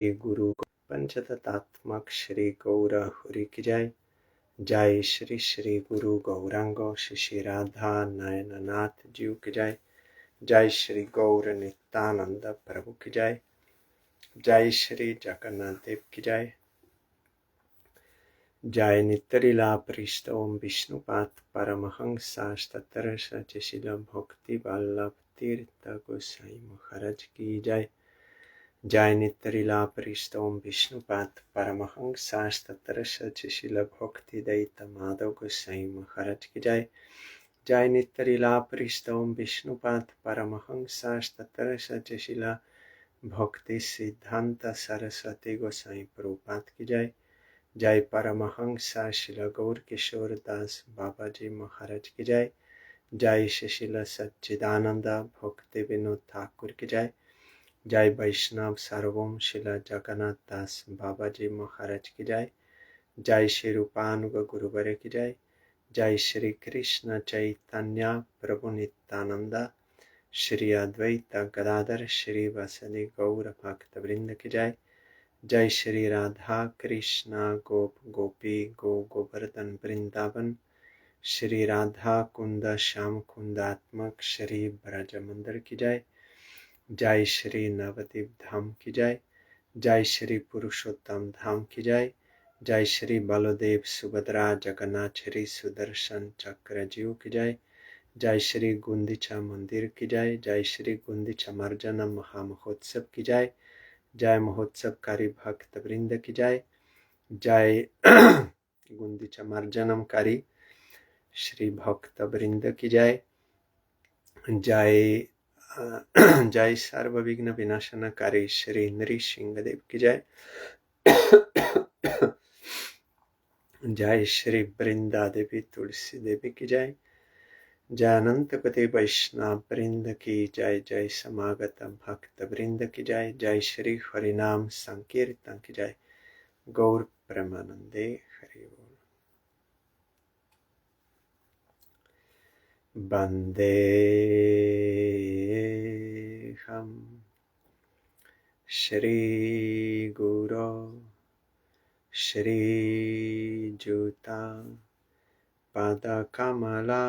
गुरु पंचतत्त्वात्मक श्री गौर हरि की जय। जय श्री श्री गुरु गौरांग श्री राधा नयननाथ जीव की जय। जय श्री गौर नित्यानंद प्रभु की जय। जय श्री जगन्नाथ देव की जय। जय नित्यलीला पृष्ठ ओम विष्णुपाद परमहंस तत्र सचिशील भक्ति वल्लभ तीर्थ गोसाई महाराज की जय। जय नित्यलीला पृष्ठ ओम विष्णुपाद परमहंस तत्र सचिशील भक्ति दैत माधव गोसाई महाराज की जय। जय नित्यलीला पृष्ठ ओम विष्णुपाद परमहंस तत्र सचिशील भक्ति सिद्धांत सरस्वती गोसाई प्रभुपाद की जय। जय परमहंस शिल गौर किशोर दास बाबा जी महाराज की जय। जय शिशिल सच्चिदानंद भक्ति विनोद ठाकुर की जय। जय वैष्णव सार्वभौम शिला जगन्नाथ दास बाबा जी महाराज की जय। जय श्री रूपानुग गुरुवर की जय। जय श्री कृष्ण चैतन्य प्रभु नित्यानंद श्री अद्वैत गदाधर श्री वसदि गौर भक्त वृंद की जय। जय श्री राधा कृष्ण गोप गोपी गोवर्धन वृंदावन श्री राधा कुंद श्याम कुंदात्मक श्री ब्रज मंदिर की जय। जय श्री नवदीप धाम की जय। जय श्री पुरुषोत्तम धाम की जय। जय श्री बलदेव सुभद्रा जगन्नाथ श्री सुदर्शन चक्र जीव की जय। जय श्री गुंदिचा मंदिर की जय। जय श्री गुंदिचा मार्जनम महामहोत्सव की जय। जय महोत्सवकारी भक्त वृंद की जय। जय गुंदिचा मार्जनमकारी श्री भक्त वृंद की जय। जय जय सर्वविघ्न विनाशनकारी श्री नृसिंह देव की जय। जय श्री वृंदा देवी तुलसी देवी की जय। जय अनंत कोटि वैष्णव वृंद की जय। जय समागत भक्त वृंद की जय। जय श्री हरिनाम संकीर्तन की जय। गौर प्रेमानंदे हरि बोल। वंदे हम श्री गुरो श्री जुता पद कमला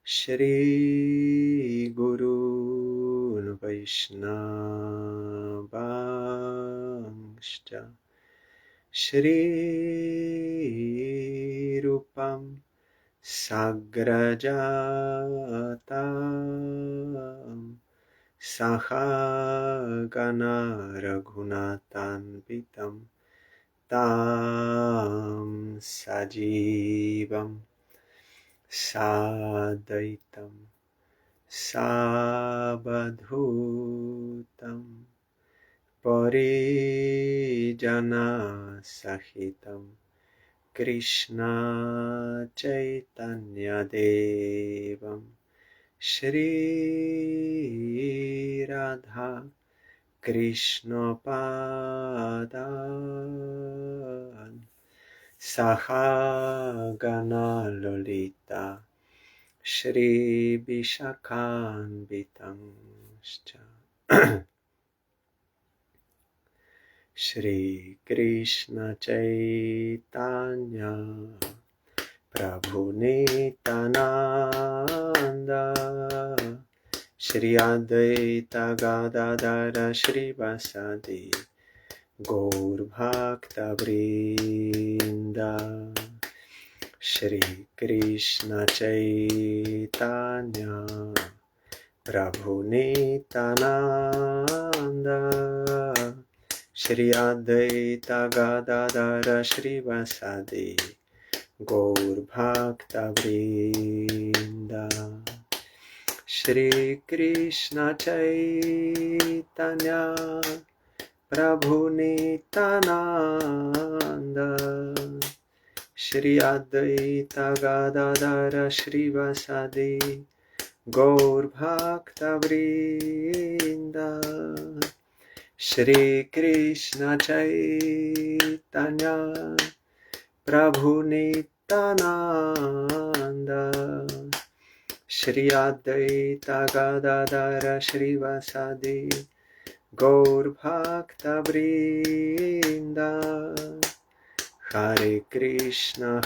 श्री गुरून् वैष्णवांश्च श्री रूपं साग्रजातं सहगना रघुनाथान्वितं तां सजीवं साद्वैतं सावधूतं परिजनसहितं कृष्ण चैतन्य देवं श्री राधा कृष्ण पादान् सहगना ललिता श्री विशाखान्वितंश्च श्री कृष्ण चैतन्य प्रभु नित्यानंद श्री अद्वैत गदाधर श्रीवासदि गौर भक्त वृंद श्री कृष्ण चैतन्य प्रभु नित्यानंद श्री अद्वैत गदाधर श्रीवासदि गौर भक्त वृंद श्री कृष्ण चैतन्य प्रभु नित्यानंद श्री अद्वैत गदाधर श्रीवासदि गौर भक्त वृंद श्री कृष्ण चैतन्य प्रभु Nityanand Shri Advaita Gadadhar श्रीवासदि Gaur Bhakta Vrinda. Hare Krishna,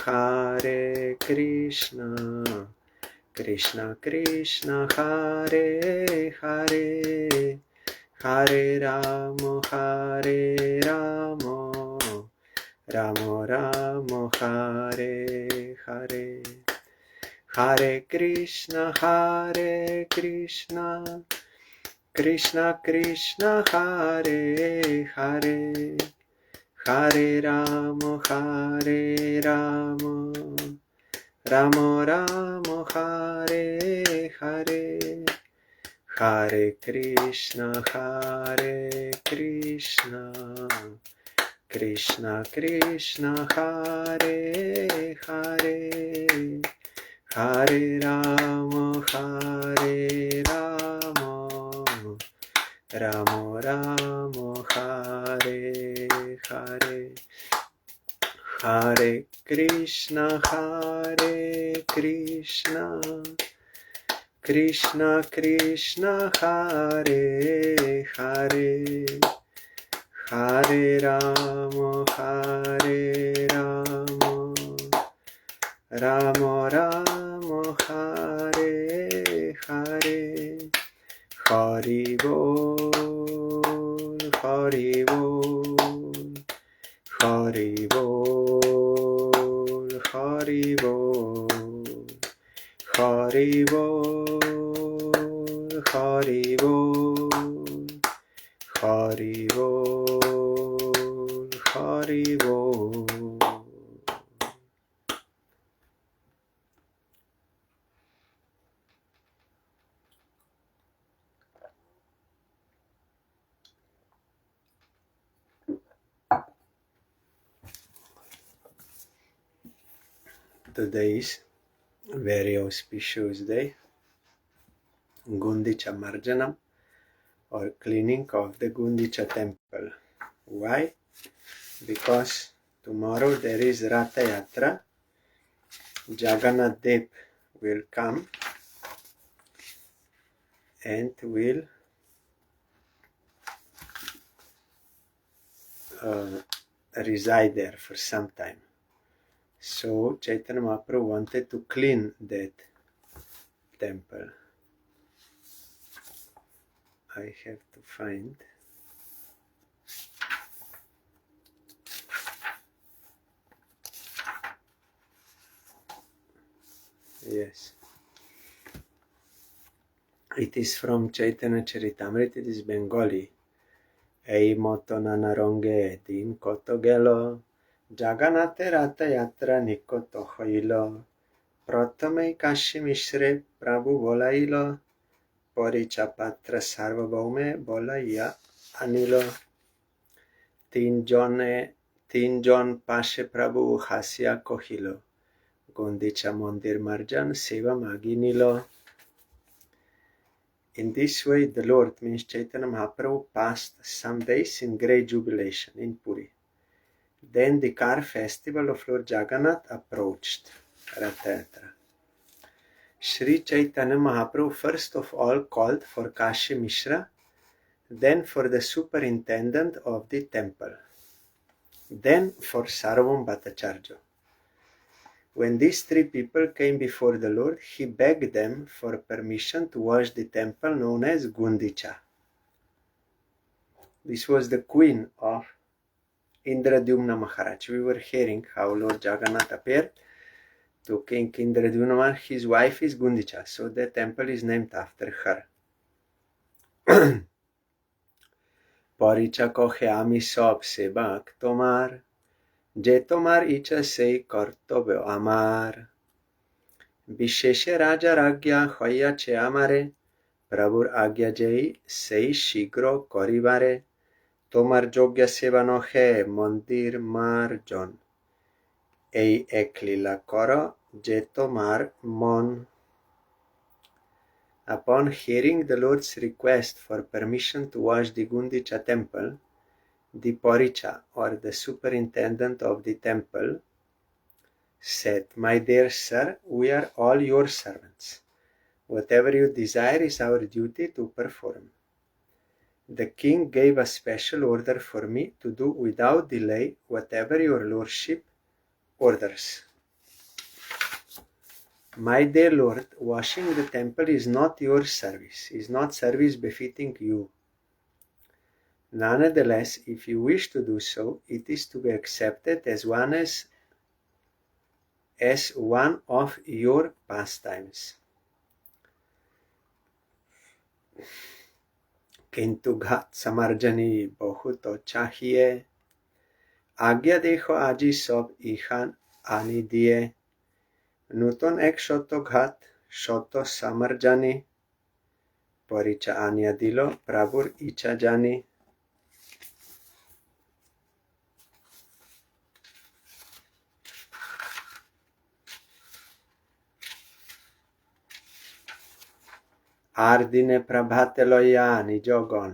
Krishna Krishna, Hare Hare, Hare Ramo, Ramo Ramo, Hare Hare. Hare Krishna, Krishna Krishna, Hare Hare, Hare Ramo, Ramo Ramo, Hare Hare. Hare Krishna, Krishna Krishna, Hare Hare, Hare Ramo, Ramo Ramo, Hare Hare. Hare Krishna, Krishna Krishna, Hare Hare, Hare Ramo, Ramo Ramo, Hare Hare. Hari Bol, Hari Bol, Hari Bol, Hari Bol, Hari Bol, Hari Bol, Hari Bol, Hari Bol. Today is very auspicious day, Gundica Marjanam, or cleaning of the Gundica temple. Why? Because tomorrow there is Ratha Yatra. Jagannath Dev will come and will reside there for some time. So Chaitanya Mahaprabhu wanted to clean that temple. I have to find. Yes. It is from Chaitanya Charitamrita. It is Bengali. Ei moto nanaronge din koto gelo, Jagannathe Ratha Yatra nikoto hoilo, Prathame Kashi Mishre Prabhu bolailo, Porichapatra Sarvabhaume bolaiya anilo. তিনজন পাশে প্রভু হাসিয়া কহিল, গন্ডিচা মন্দির মার্জন সেবা মাগি নিল. In this way, the Lord, means Chaitanya Mahaprabhu, passed some days in great jubilation in Puri. Then the car festival of Lord Jagannath approached, Ratha Yatra. Sri Chaitanya Mahaprabhu first of all called for Kashi Mishra, then for the superintendent of the temple, then for Sarvam Bhattacharya. When these three people came before the Lord, he begged them for permission to wash the temple known as Gundica. This was the queen of Indradyumna Maharaj. We were hearing how Lord Jagannath appeared to King Indradyumna. His wife is Gundica, so the temple is named after her. Paricha kohe ami sob sebak tomar, যে তোমার ইচ্ছা সেই কর্তব্য আমার, বিশেষে রাজার আজ্ঞা হইয়াছে আমারে, প্রভুর আজ্ঞা যেই সেই শীঘ্র করিবারে, তোমার যোগ্য সেবা নহে মন্দির মার্জন, এই এক লীলা কর যে তোমার মন. Upon hearing the Lord's request for permission to wash the Gundica temple, the Paricha, or the superintendent of the temple, said, My dear sir, we are all your servants. Whatever you desire is our duty to perform. The king gave a special order for me to do without delay whatever your lordship orders. My dear lord, washing the temple is not your service, is not service befitting you. Nonetheless, if you wish to do so, it is to be accepted as one of your pastimes. किंतु घात समर्जनी बहुत चाहिए, आज्ञा देखो आजी सब इखान आनी दिए, नूतन एक शतो घात शतो समर्जनी, परिचा आनिया दिलो प्रभुर इच्छा जानी। আর দিনে প্রভাতে লইয়া নিজগণ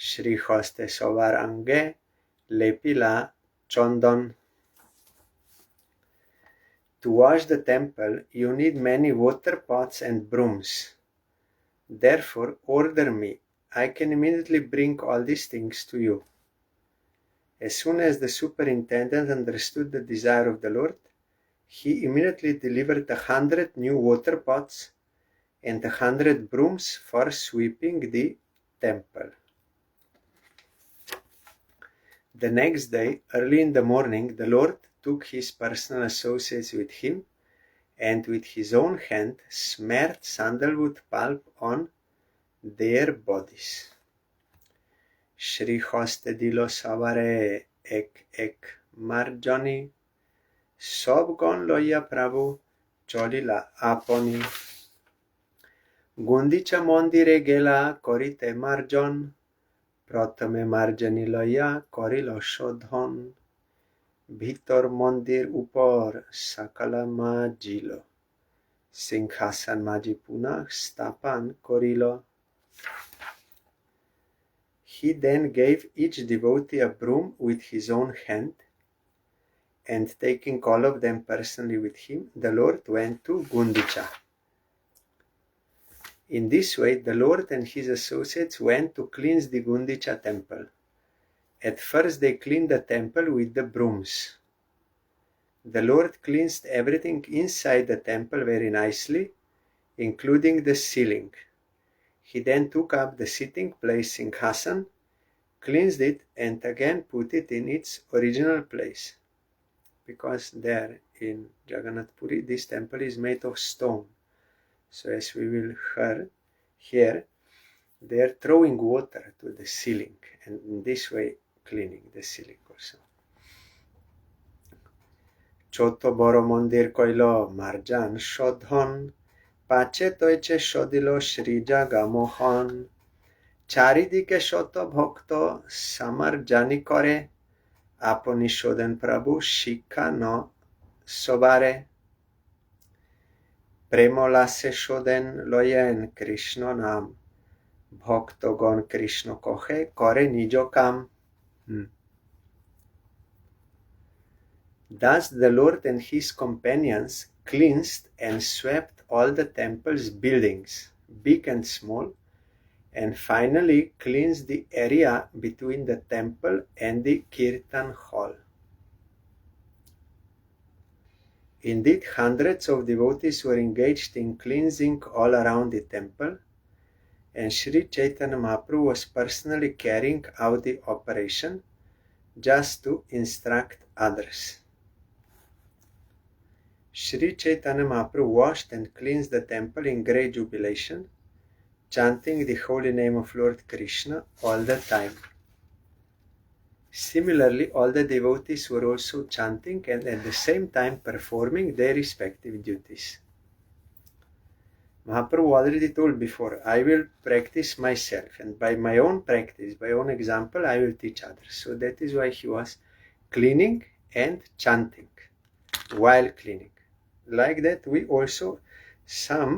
শ্রীহস্তে সবার অঙ্গে লেপিলা চন্দন। To wash the temple, you need many water pots and brooms. Therefore, order me. I can immediately bring all these things to you. As soon as the superintendent understood the desire of the Lord, he immediately delivered 100 new water pots and 100 brooms for sweeping the temple. The next day, early in the morning, the Lord took his personal associates with him and with his own hand smeared sandalwood pulp on their bodies. Shrihoste dilo savare ek marjani, sobgon loya prabhu cholila aponi. Gundica mondire gela korite marjon, protome marjani loya korilo shodhon, ভিতর মন্দির উপর সকলা মাজিল, সিংহাসন মাজি পুনঃ স্থাপন করিল. He then gave each devotee a broom with his own hand, and taking all of them personally with him, the Lord went to Gundica. In this way, the Lord and his associates went to cleanse the Gundica temple. At first they cleaned the temple with the brooms. The Lord cleansed everything inside the temple very nicely, including the ceiling. He then took up the sitting place Singhasan, cleansed it, and again put it in its original place. Because there in Jagannath Puri, this temple is made of stone. So as we will hear, they are throwing water to the ceiling, and in this way cleaning the ceiling also. ছোট বড় মন্দির কইল মারজান শোধন, পাছে তৈছে সদিল শ্রী জাগামোহন, চারিদিকে শত ভক্ত সামারজানি করে, আপনি শোধন প্রভু শিক্ষা ন সবারে, প্রেমলাসে শোধন লয়েন কৃষ্ণ নাম, ভক্তগণ কৃষ্ণ কহে করে নিজ কাম. Thus the Lord and his companions cleansed and swept all the temple's buildings, big and small, and finally cleansed the area between the temple and the Kirtan hall. Indeed, hundreds of devotees were engaged in cleansing all around the temple, and Sri Chaitanya Mahaprabhu was personally carrying out the operation just to instruct others. Sri Chaitanya Mahaprabhu washed and cleansed the temple in great jubilation, chanting the holy name of Lord Krishna all the time. Similarly, all the devotees were also chanting and at the same time performing their respective duties. Mahaprabhu already told before, I will practice myself, and by my own practice, by own example, I will teach others. So that is why he was cleaning and chanting while cleaning. Like that, we also, some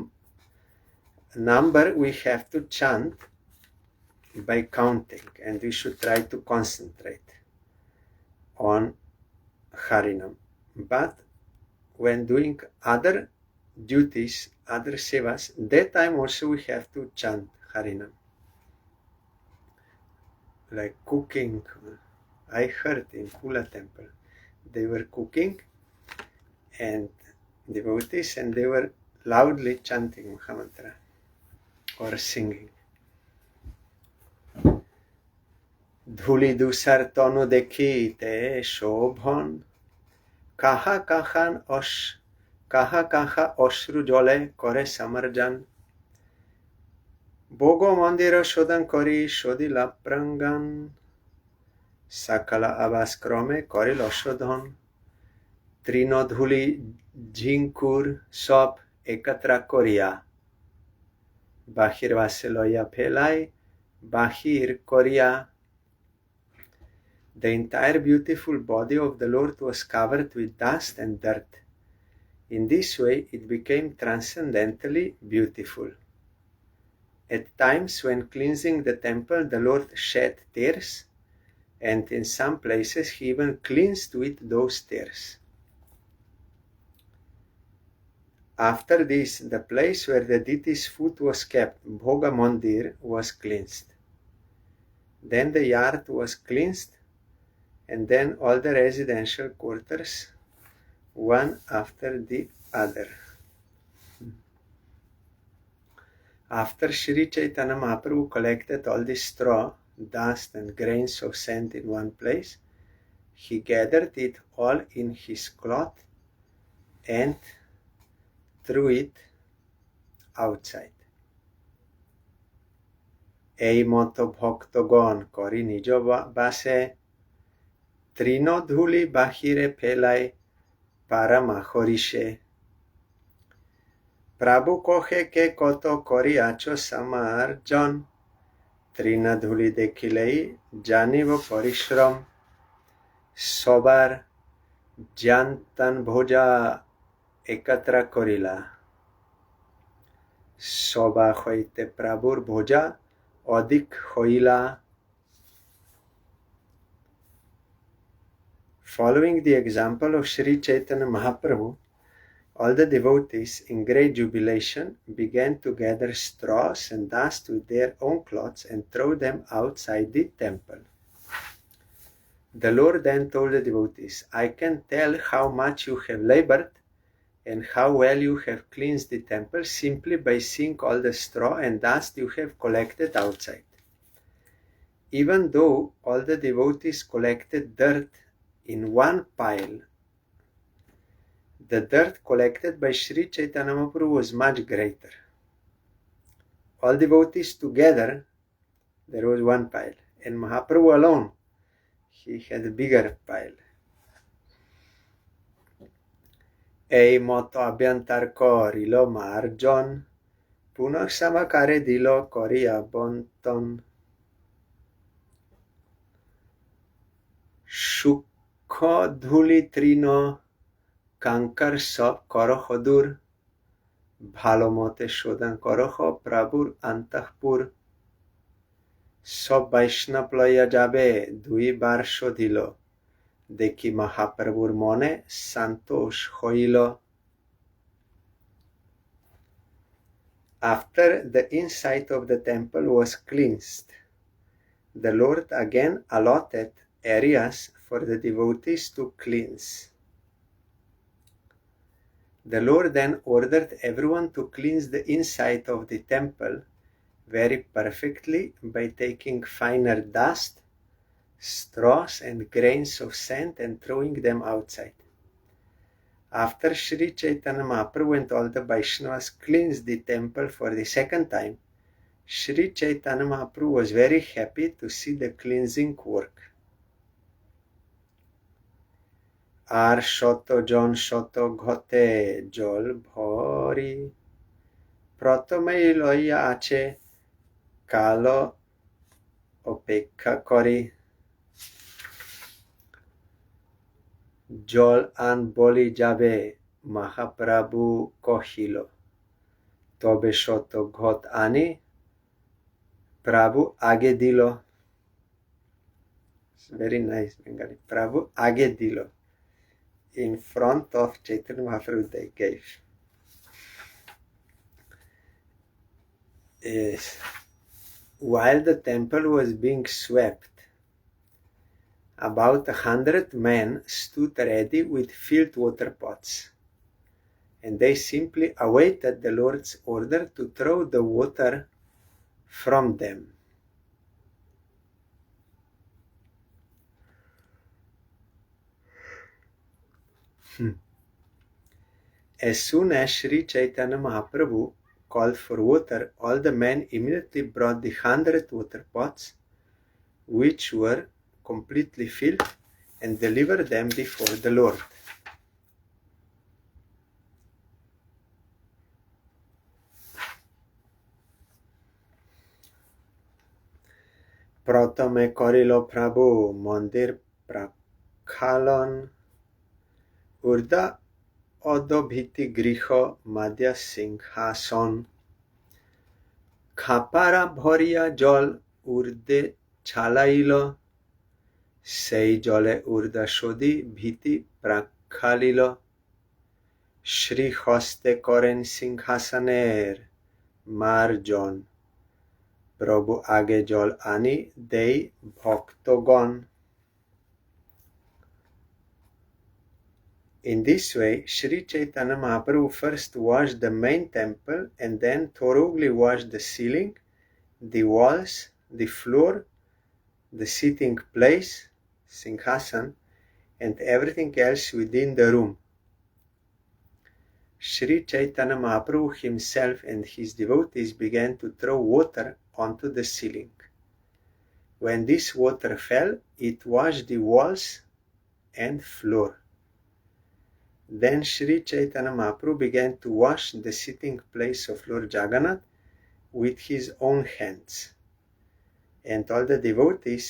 number we have to chant by counting, and we should try to concentrate on Harinam. But when doing other duties, other sevas, that time also we have to chant Harinam. like cooking. I heard in Pula temple, they were cooking and devotees, and they were loudly chanting Mahamantra or singing. ধূলি দুসার তনু দেখিতে শোভন কাহা কাহা অশ্রু জলে করে সমর্জন ভোগ মন্দির শোধন করি শোধিলা প্রাঙ্গণ সকল আবাস ক্রমে করিল শোধন তৃণধূলি ঝিঙ্কুর সব একত্র করিয়া বাহির বাসে লইয়া ফেলাই বাহির করিয়া. The entire beautiful body of the Lord was covered with dust and dirt. In this way, it became transcendently beautiful. At times when cleansing the temple, the Lord shed tears, and in some places he even cleansed with those tears. After this, the place where the deity's foot was kept, Bhoga Mandir, was cleansed. Then the yard was cleansed, and then all the residential quarters, one after the other. After Sri Chaitanya Mahaprabhu collected all the straw, dust and grains of sand in one place, he gathered it all in his cloth and threw it outside. এই মতো ভক্তগণ করি নিজ বাসে তৃণধূলি বাহিরে ফেলায় পারামাহরিষে প্রভু কহে কে কত করিয়াছ সমার্জন তৃণধূলি দেখিলেই জানিব পরিশ্রম সবার জান্তন ভোজা একত্র করিলা সবা হইতে প্রভুর ভোজা অধিক হইলা. Following the example of Sri Chaitanya Mahaprabhu, all the devotees in great jubilation began to gather straws and dust with their own cloths and throw them outside the temple. The Lord then told the devotees, I can tell how much you have labored and how well you have cleansed the temple simply by seeing all the straw and dust you have collected outside. Even though all the devotees collected dirt in one pile, the dirt collected by Sri Chaitanya Mahaprabhu was much greater. All devotees together, there was one pile, and Mahaprabhu alone, he had a bigger pile. এই মত অভ্যন্তর করিল মার্জন পুনঃ সমাকারে দিল করিয়া বন্টন সূক্ষ্ম ধূলি তৃণ কাঙ্কার সব করহ দূর ভালো মতে শোধন করহ প্রভুর অন্তঃপুর সব বৈষ্ণব লইয়া যাবে দুইবার শোধিল দেখি মহাপ্রভুর মনে সন্তোষ হইল. After the inside of the temple was cleansed, the Lord again allotted areas for the devotees to cleanse. The Lord then ordered everyone to cleanse the inside of the temple very perfectly by taking finer dust, straws and grains of sand and throwing them outside. After Sri Chaitanya Mahaprabhu and all the Vaishnavas cleansed the temple for the second time, Sri Chaitanya Mahaprabhu was very happy to see the cleansing work. আর শতজন শত ঘতে জল ভরি প্রথমেই লইয়া আছে কালো অপেক্ষা করি জল আন বলি যাবে মহাপ্রভু কহিল তবে শত ঘট আনি প্রভু আগে দিল. Very nice Bengali. Prabhu আগে দিল. In front of Chaitanya Mahaprabhu they gave. While the temple was being swept, About 100 men stood ready with filled water pots, and they simply awaited the Lord's order to throw the water from them. As soon as Sri Chaitanya Mahaprabhu called for water, all the men immediately brought the 100 water pots, which were completely filled, and delivered them before the Lord. প্রথমে করিল প্রভু মন্দির প্রাক্ষালন, ঊর্ধ্ব অধোভিতি গৃহ মাধ্য সিংহাসন, খাপারা ভরিয়া জল ঊর্ধ্বে ছালাইল, সেই জলে ঊর্ধ্বসদী ভীতি প্রাক্ষালিল, শ্রীহস্তে করেন সিংহাসনের মার্জন, প্রভু আগে জল আনি দেই ভক্তগণ. In this way, Sri Chaitanya Mahaprabhu first washed the main temple and then thoroughly washed the ceiling, the walls, the floor, the sitting place, Singhasan, and everything else within the room. Sri Chaitanya Mahaprabhu himself and his devotees began to throw water onto the ceiling. When this water fell, it washed the walls and floor. Then Sri Chaitanya Mahaprabhu began to wash the sitting place of Lord Jagannath with his own hands. And all the devotees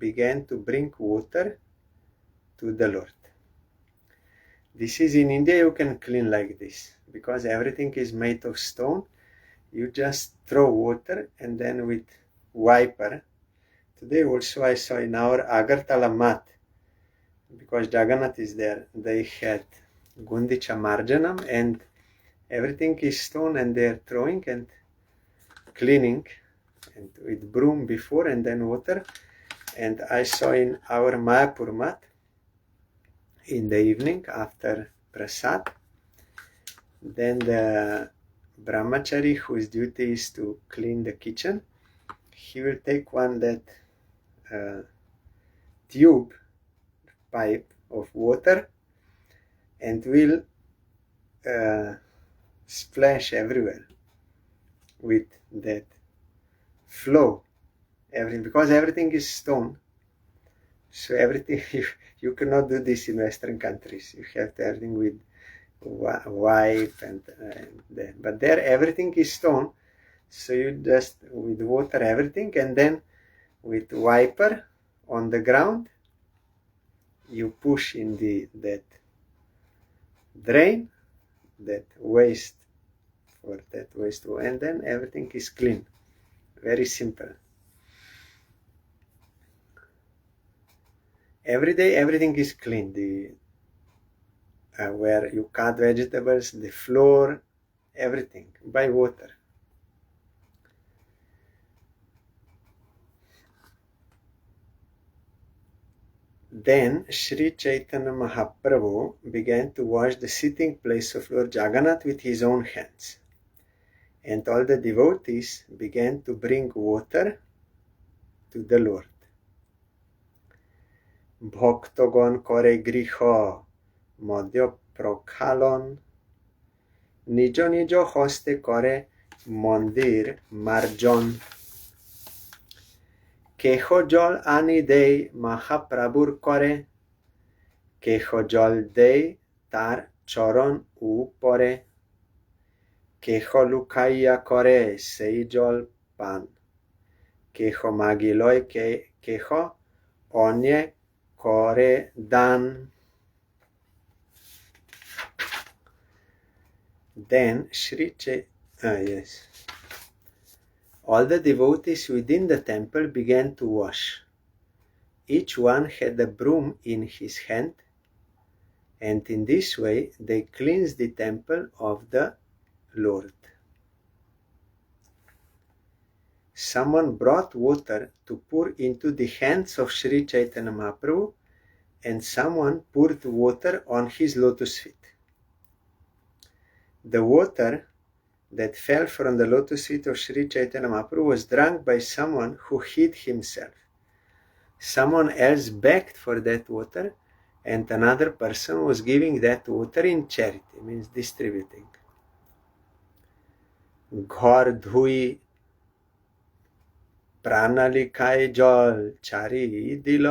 began to bring water to the Lord. This is in India, you can clean like this, because everything is made of stone. You just throw water and then with wiper. Today also I saw in our Agartala mat, because Jagannath is there, they had Gundica Marjanam and everything is stone, and they are throwing and cleaning and with broom before and then water. And I saw in our Mayapur mat in the evening after prasad, then the brahmachari whose duty is to clean the kitchen, he will take one that tube pipe of water and will splash everywhere with that flow, everything, because everything is stone. So everything, you cannot do this in Western countries. You have to everything with wipe and but there everything is stone. So you just with water everything, and then with wiper on the ground, you push in that drain, that waste for that waste, and then everything is clean. Very simple. Every day everything is clean. Where you cut vegetables, the floor, everything by water. Then Sri Chaitanya Mahaprabhu began to wash the sitting place of Lord Jagannath with his own hands. And all the devotees began to bring water to the Lord. ভক্তগণ করে গৃহ মধ্য প্রক্ষালন, নিজ নিজ হস্তে করে মন্দির মার্জন, কেহ জল আনি দেয় মহাপ্রভুর করে, কেহ জল দেয় তার চরণ উপরে, কেহ লুকাইয়া করে সেই জল পান, কেহ মাগিলয় কেহ অন্যে করে দান. Then all the devotees within the temple began to wash. Each one had a broom in his hand, and in this way they cleansed the temple of the Lord. someone brought water to pour into the hands of Sri Chaitanya Mahaprabhu, and someone poured water on his lotus feet. The water that fell from the lotus feet of Sri Chaitanya Mahaprabhu was drunk by someone who hid himself. Someone else begged for that water, and another person was giving that water in charity, means distributing. ঘর ধুই প্রাণালিকায় জল চারি দিল,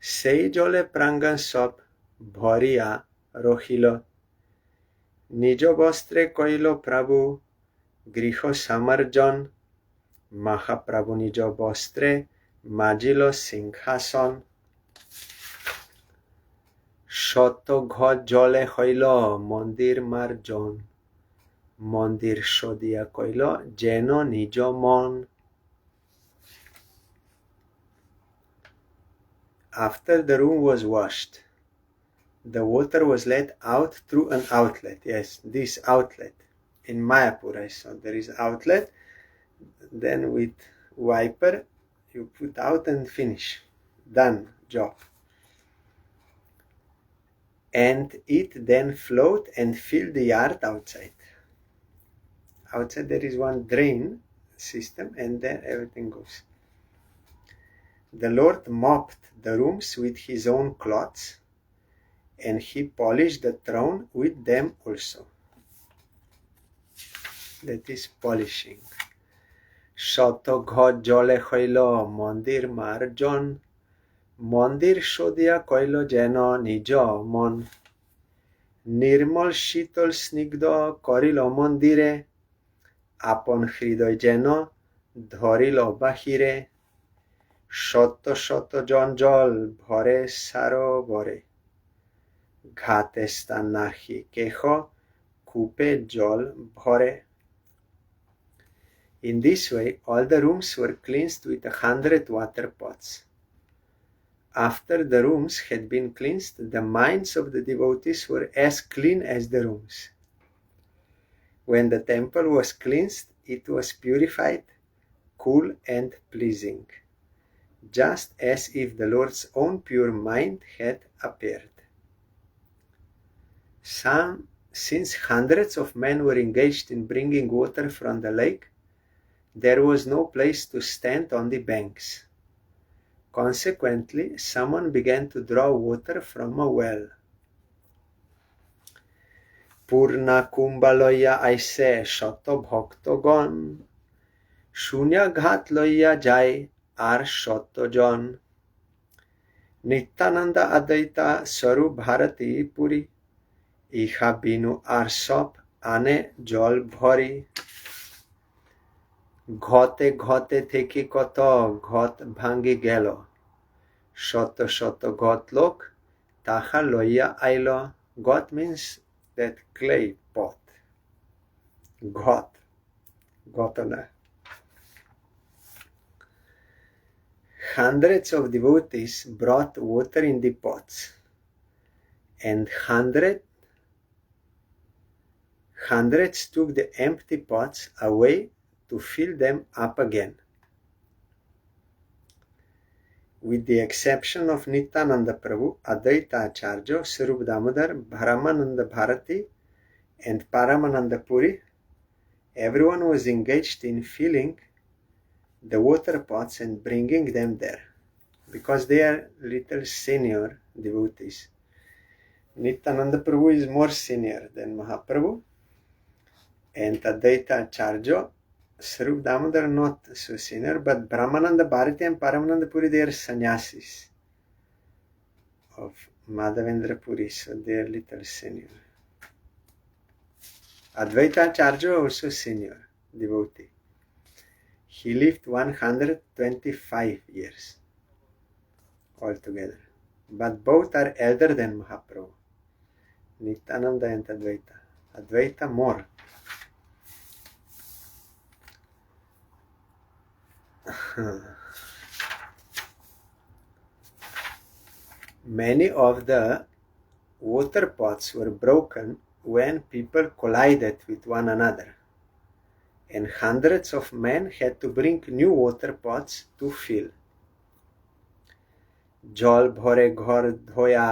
সেই জলে প্রাঙ্গণ সব ভরিয়া রহিল। নিজ বস্ত্রে কইল প্রভু গৃহ সমার্জন, মহাপ্রভু নিজ বস্ত্রে মাজিল সিংহাসন। শত ঘর জলে হইল মন্দির মার্জন, মন্দির সদিয়া কইল যেন নিজ মন। After the room was washed, the water was let out through an outlet. Yes, this outlet. In Mayapur I saw there is outlet. Then with wiper you put out and finish. Done, job. And it then flowed and filled the yard outside. Outside there is one drain system and then everything goes. The Lord mopped the rooms with his own cloths, and he polished the throne with them also. That is polishing. শত ঘর জলে হইল মন্দির মার্জন, মন্দির সদিয়া কইল যেন নিজ মন। নির্মল শীতল স্নিগ্ধ করিল মন্দিরে, আপন হৃদয় যেন ধরিল বাহিরে। শত শত জন জল ভরে সারোবরে, ঘাতে স্থান নাহি কেহ কূপে জল ভরে। In this way, all the rooms were cleansed with 100 water pots. After the rooms had been cleansed, the minds of the devotees were as clean as the rooms. When the temple was cleansed, it was purified, cool and pleasing, just as if the Lord's own pure mind had appeared. Since hundreds of men were engaged in bringing water from the lake, there was no place to stand on the banks. Consequently, someone began to draw water from a well. Purna kumbha loya aise shoto bhaktogon, shunya ghat loya jai ar shoto jon. Nityananda Advaita Sarup Bharati Puri, ইহা বিনু আর সব আনে জল ভরি। ঘতে ঘতে থেকে কত ঘট ভাঙ্গি গেল, শত শত ঘট লোক তাহা লইয়া আইল। ঘট means that clay pot. ঘট, ঘটনা। Hundreds of devotees brought water in the pots, and hundreds took the empty pots away to fill them up again. With the exception of Nityananda Prabhu, Advaita Acharya, Sarup Damodar, Brahmananda Bharati, and Paramananda Puri, everyone was engaged in filling the water pots and bringing them there, because they are little senior devotees. Nityananda Prabhu is more senior than Mahaprabhu, and Advaita Acharya, Sarup Damodar not so senior, but Brahmananda Bharati and Paramananda Puri, they are sannyasis of Madhavendra Puri, so they are little senior. Advaita Acharya also senior devotee. He lived 125 years altogether, but both are elder than Mahaprabhu, Nityananda and Advaita. Advaita more. Many of the water pots were broken when people collided with one another, and hundreds of men had to bring new water pots to fill. জল ভরে ঘর ধোয়া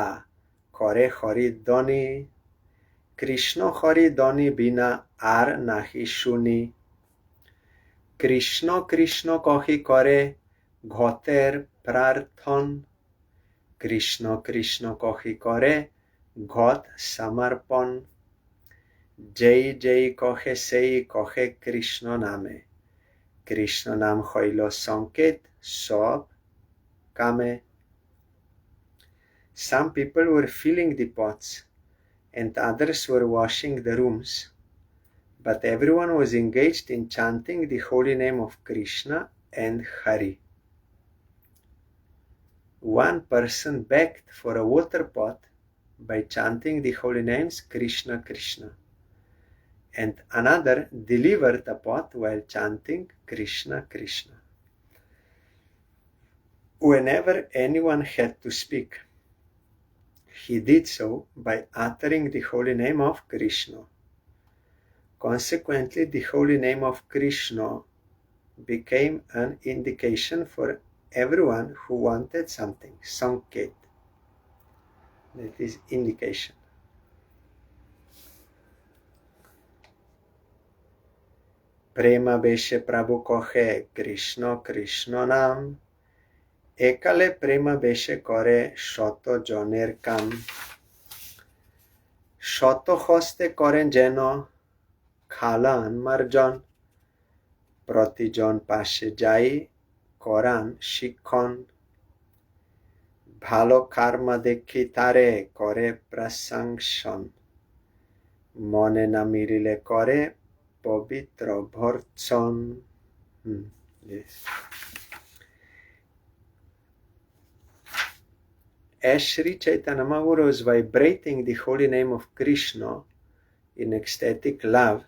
করে হরিধ্বনি, কৃষ্ণ হরিধ্বনি বিনা আর নাহি শুনি। কৃষ্ণ কৃষ্ণ কহি করে ঘটের প্রার্থন, কৃষ্ণ কৃষ্ণ কহি করে ঘট সমর্পণ। যেই যেই কহে সেই কহে কৃষ্ণ নামে, কৃষ্ণ নাম হইল সংকেত সব কামে। Some people were filling the pots and others were washing the rooms, but everyone was engaged in chanting the holy name of Krishna and Hari. One person begged for a water pot by chanting the holy names Krishna Krishna, and another delivered a pot while chanting Krishna Krishna. Whenever anyone had to speak, he did so by uttering the holy name of Krishna. Consequently, the holy name of Krishna became an indication for everyone who wanted something, sanket. That is indication. Prema beshe Prabhu kohe Krishna Krishna nam, ekale prema beshe kore shoto joner kam. শত হস্তে করেন যেন খালান মার্জন, প্রতিজন পাশে যাই করান শিক্ষণ। ভালো কর্মা দেখি তারে করে প্রশংসন, মনে না মিলিলে করে পবিত্র ভর্ৎসন। Yes. As Sri Chaitanya Mahaprabhu was vibrating the holy name of Krishna in ecstatic love,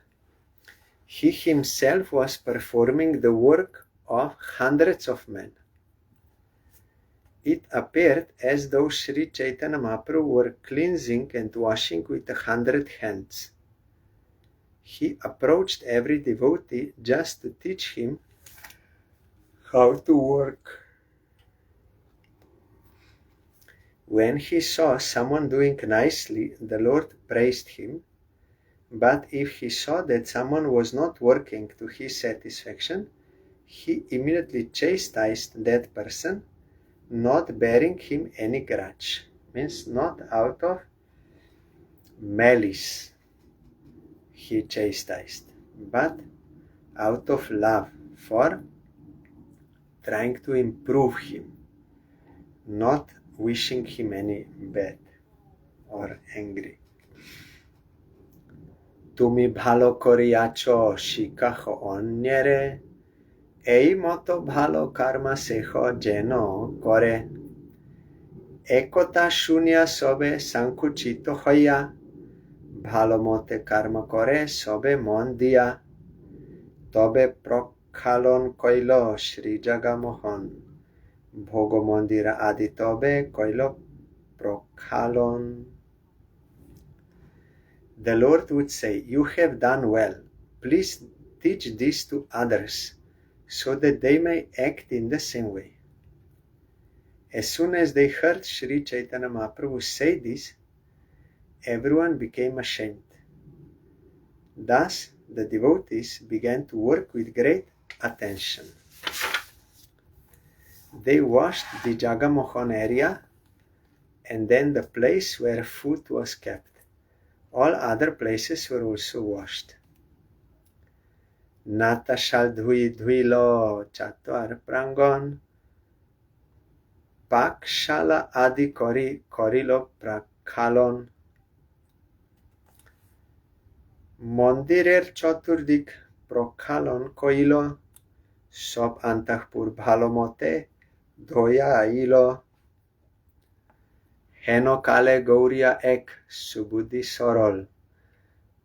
he himself was performing the work of hundreds of men. It appeared as though Sri Chaitanya Mahaprabhu were cleansing and washing with 100 hands. He approached every devotee just to teach him how to work. When he saw someone doing nicely, the Lord praised him, but if he saw that someone was not working to his satisfaction, he immediately chastised that person, not bearing him any grudge. Means not out of malice he chastised, but out of love for trying to improve him, not wishing him any bad or angry. তুমি ভালো করিয়াছ শিখাহ অন্যেরে, এই মতো ভালো কর্মা শেখ যেন করে। একথা শুনিয়া সবে সংকুচিত হইয়া, ভালো মতে কর্ম করে সবে মন দিয়া। তবে প্রক্ষালন কইল শ্রী জগমোহন, ভোগ মন্দির আদি তবে কইল প্রক্ষালন। The Lord would say, you have done well. Please teach this to others so that they may act in the same way. As soon as they heard Sri Chaitanya Mahaprabhu say this, everyone became ashamed. Thus, the devotees began to work with great attention. They washed the Jagamohan area and then the place where food was kept. All other places were also washed. Natashal dhui dhuilo chatar prangon, pakshala adi korilo prakhalon. মন্দিরের চতুর্দিক প্রক্ষালন কইল, সব অন্তঃপুর ভালো মতে ধোয়া আইল। হেন কালে গৌরিয়া এক সুবুদ্ধি সরল,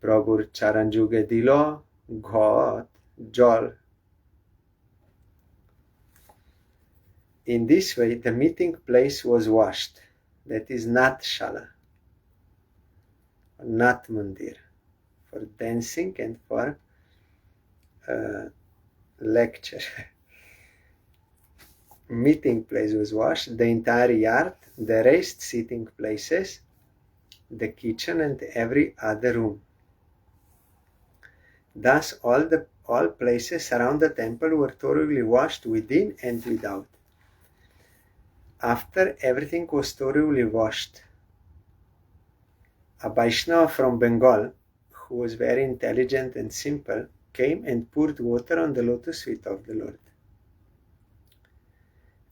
প্রভুর চরণ যুগে দিল ঘট জল। In this way, the meeting place was washed, that is Natshala, Nat Mandir, for dancing and for lecture meeting place was washed, the entire yard, the raised sitting places, the kitchen, and every other room. Thus all places around the temple were thoroughly washed within and without. After everything was thoroughly washed, a Vaishnava from Bengal, who was very intelligent and simple, came and poured water on the lotus feet of the Lord.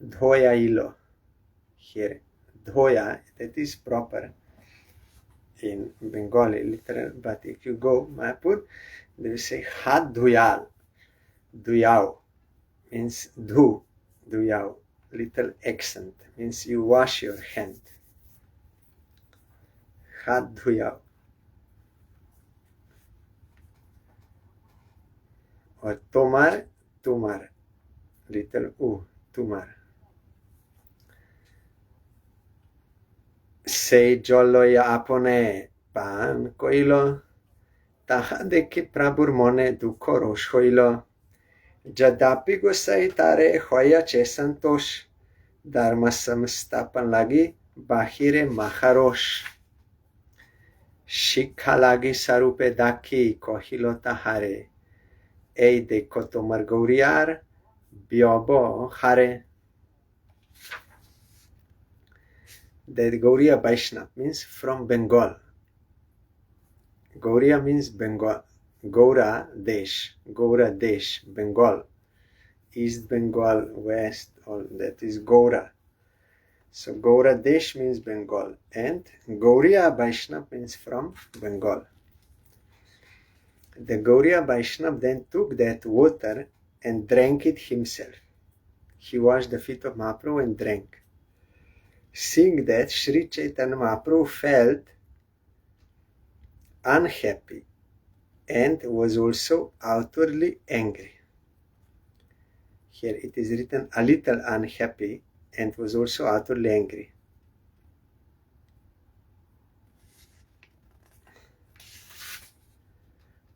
Dhoya ilo. Here, dhoya, that is proper in Bengali literal, but if you go Mayapur, they will say hat dhuyal. Dhuyao means dhuyao, little accent, means you wash your hand. Hat dhuyao. Or tumar, little tumar. Sei jolloya apone pan koilo, taha deki prabur mone dukho rosh hoilo. Jadapi gosai tare hoya che santosh, dharma samstapan lagi bahire maharosh. Shikha lagi sarupe daki kohilo tahare, ei deko tomar gauriar biobo hare. That Gauriya Vaishnava means from Bengal. Gauriya means Bengal. Gaura Desh, Bengal. East Bengal, West, all that is Gaura. So Gaura Desh means Bengal. And Gauriya Vaishnava means from Bengal. The Gauriya Vaishnava then took that water and drank it himself. He washed the feet of Mahaprabhu and drank. Seeing that, Sri Chaitanya Mahaprabhu felt unhappy and was also outwardly angry. Here it is written a little unhappy and was also outwardly angry.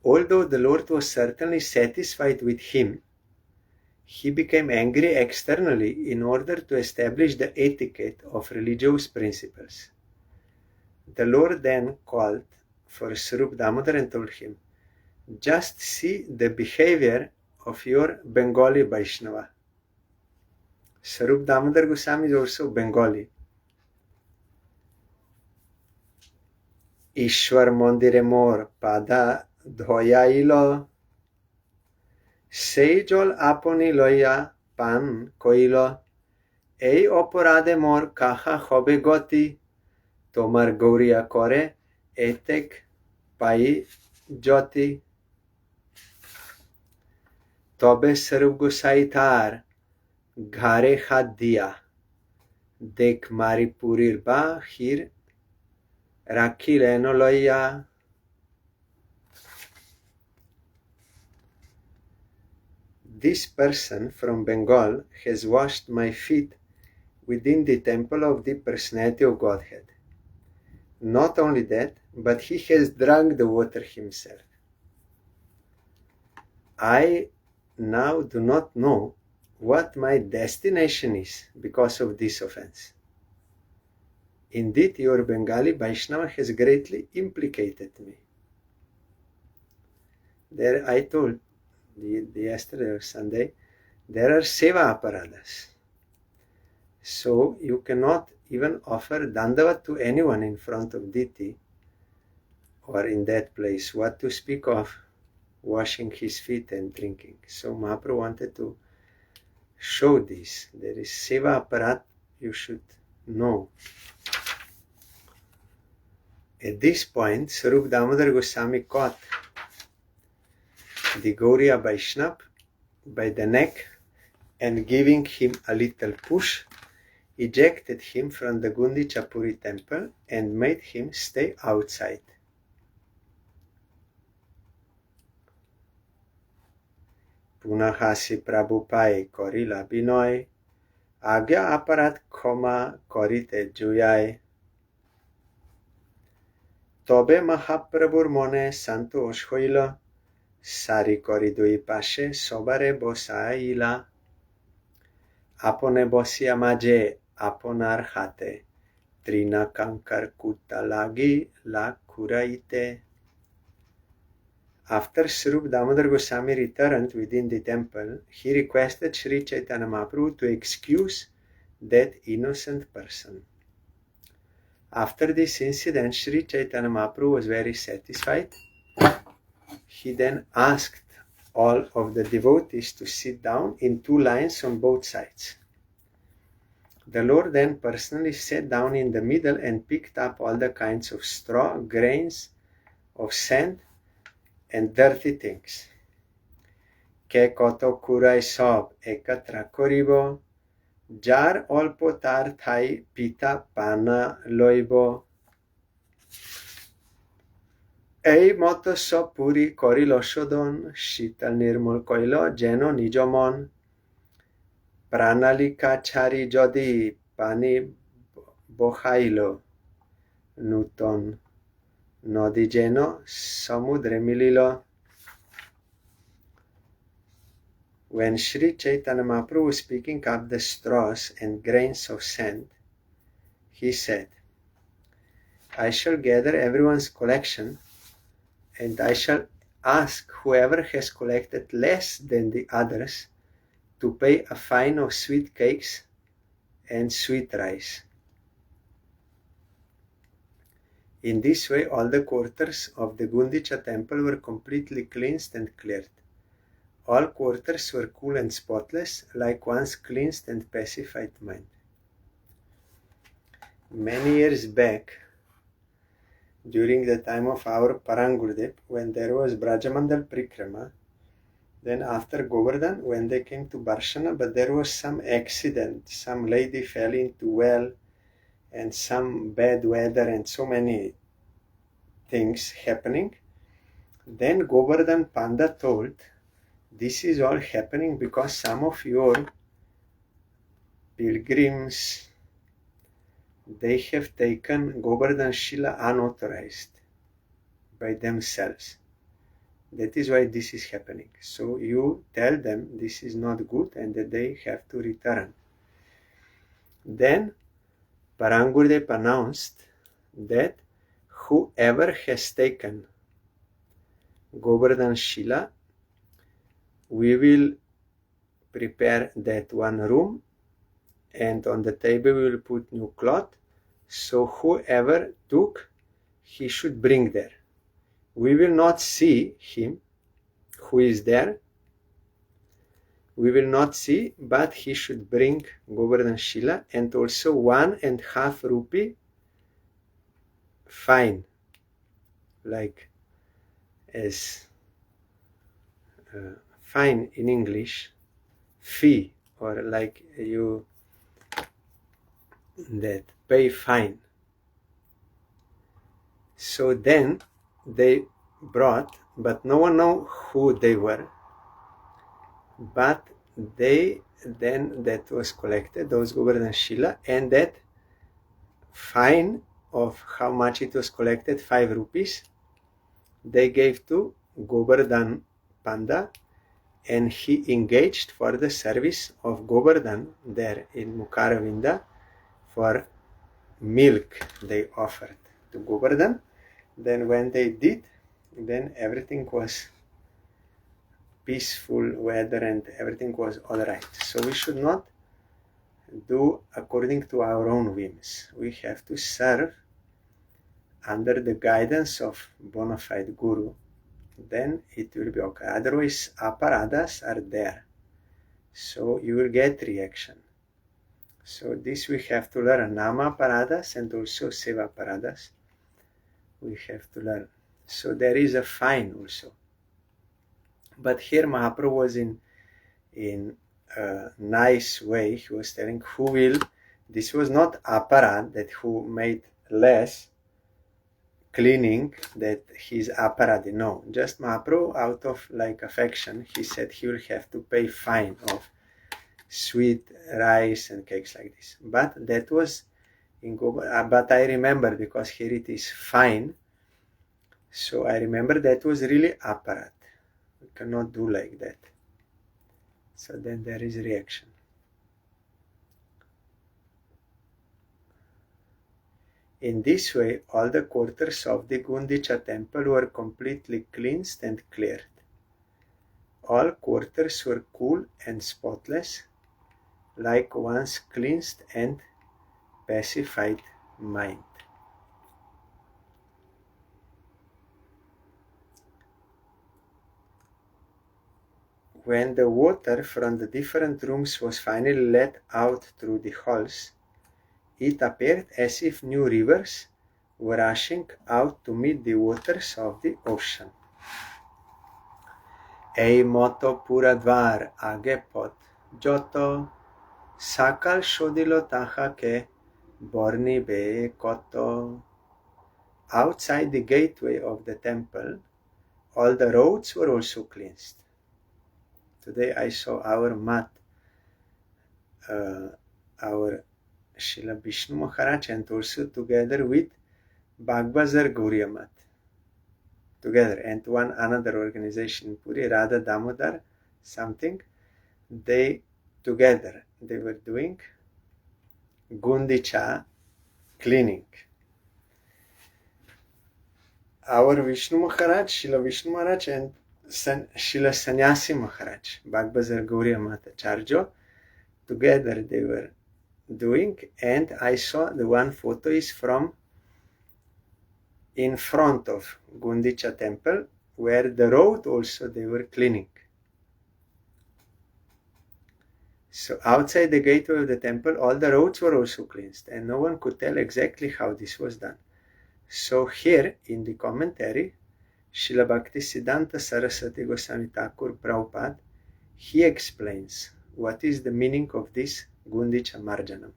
Although the Lord was certainly satisfied with him, he became angry externally in order to establish the etiquette of religious principles. The Lord then called for Swarup Damodar and told him, just see the behavior of your Bengali Vaishnava. Swarup Damodar Goswami is also Bengali. Ishwar Mondire Mor Pada Dhoyailo, সেই জল আপনি লইয়া পান কইল, এই অপরাধে মোর কাহা হবে গতি, তোমার গৌরিয়া করে এতেক পাই জ্যোতি। তবে স্বরূপ গোসাই তার ঘাড়ে হাত দিয়া, দেখ মারি পুরীর বাহির রাখিলেন লইয়া। This person from Bengal has washed my feet within the temple of the personality of Godhead. Not only that, but he has drunk the water himself. I now do not know what my destination is because of this offense. Indeed, your Bengali Vaishnava has greatly implicated me. There I told yesterday or Sunday, there are seva aparadas. So you cannot even offer dandavat to anyone in front of Diti or in that place. What to speak of washing his feet and drinking. So Mahaprabhu wanted to show this. There is seva aparat, you should know. At this point, Swarup Damodar Goswami caught the Gauriya Vaishnava by the neck and giving him a little push, ejected him from the Gundica Puri temple and made him stay outside. Punahasi Prabhupai korila binoy, agya aparat khoma korite juyay. Tobe Mahaprabhur mone santosh hoilo, Sari kori dui pashe sobare bosaila. Apone bosia maje আপনার হাতে Trinakankar Kutalagi La Kuraite. After Srup Damodar Goswami returned within the temple, he requested Sri Chaitanya Mahaprabhu to excuse that innocent person. After this incident, Sri Chaitanya Mahaprabhu was very satisfied. He then asked all of the devotees to sit down in 2 lines on both sides. The Lord then personally sat down in the middle and picked up all the kinds of straw, grains of sand, and dirty things. Ke koto kurai sob ekatra koribo, jar olpo tar thai pita pana loibo. এই মতো সব পুরি করিল শোধন, শীতল নির্মল কইল যেন নিজ মন। প্রাণালিকা ছাড়ি যদি পানি বহাইল, নূতন নদী যেন সমুদ্রে মিলিল। When Sri Chaitanya Mahaprabhu was picking up the straws and grains of sand, he said, I shall gather everyone's collection and I shall ask whoever has collected less than the others to pay a fine of sweet cakes and sweet rice. In this way, all the quarters of the Gundica temple were completely cleansed and cleared. All quarters were cool and spotless, like one's cleansed and pacified mind. Many years back, during the time of our Parangurdev, when there was Brajamandal Prikrama, then after Govardhan, when they came to Barshana, but there was some accident, some lady fell into well, and some bad weather and so many things happening. Then Govardhan Panda told, this is all happening because some of your pilgrims, they have taken Govardhan Shila unauthorized by themselves. That is why this is happening. So you tell them this is not good and that they have to return. Then Parangurdev announced that whoever has taken Govardhan Shila, we will prepare that one room and on the table we will put new cloth. So whoever took, he should bring there. We will not see him who is there. We will not see, but he should bring Govardhan Shila and also 1.5 rupee fine, like as fine in English, fee, or like you that pay fine. So then they brought, but no one know who they were, but they then that was collected, those Govardhan Shila, and that fine of how much it was collected, 5 rupees, they gave to Govardhan Panda, and he engaged for the service of Govardhan there in Mukaravinda. For milk they offered to Govardhan. Then when they did, then everything was peaceful weather and everything was all right. So we should not do according to our own whims. We have to serve under the guidance of bona fide Guru. Then it will be okay. Otherwise, aparadas are there. So you will get reaction. So this we have to learn, Nama Paradas and also Seva Paradas. We have to learn. So there is a fine also. But here Mahaprabhu was in a nice way. He was telling who will, this was not aparad, that who made less cleaning, that he's aparadi. No, just Mahaprabhu out of like affection, he said he will have to pay fine of sweet rice and cakes like this. But that was in but I remember, because here it is fine, so I remember that was really aparat, We cannot do like that. So then there is reaction. In this way, all the quarters of the Gundica temple were completely cleansed and cleared. All quarters were cool and spotless, like one's cleansed and pacified mind. When the water from the different rooms was finally let out through the halls, it appeared as if new rivers were rushing out to meet the waters of the ocean. Ei moto pura dvar age pot joto sakal shodilo taha ke borni be koto. Outside the gateway of the temple, all the roads were also cleansed. Today I saw our mat, our Srila Vishnu Maharaj, and also together with Bagbazar Gauriya Mat, together, and one another organization in Puri, Radha Damodar something, they together, they were doing Gundica cleaning. Our Vishnu Maharaj, Srila Vishnu Maharaj, and Srila Sannyasi Maharaj, Bagbazar Gauriya Mat Acharya, together they were doing, and I saw the one photo is from in front of Gundica temple, where the road also they were cleaning. So outside the gateway of the temple, all the roads were also cleansed, and no one could tell exactly how this was done. So here in the commentary, Srila Bhaktisiddhanta Saraswati Goswami Thakur Prabhupada, he explains what is the meaning of this Gundica Marjanam.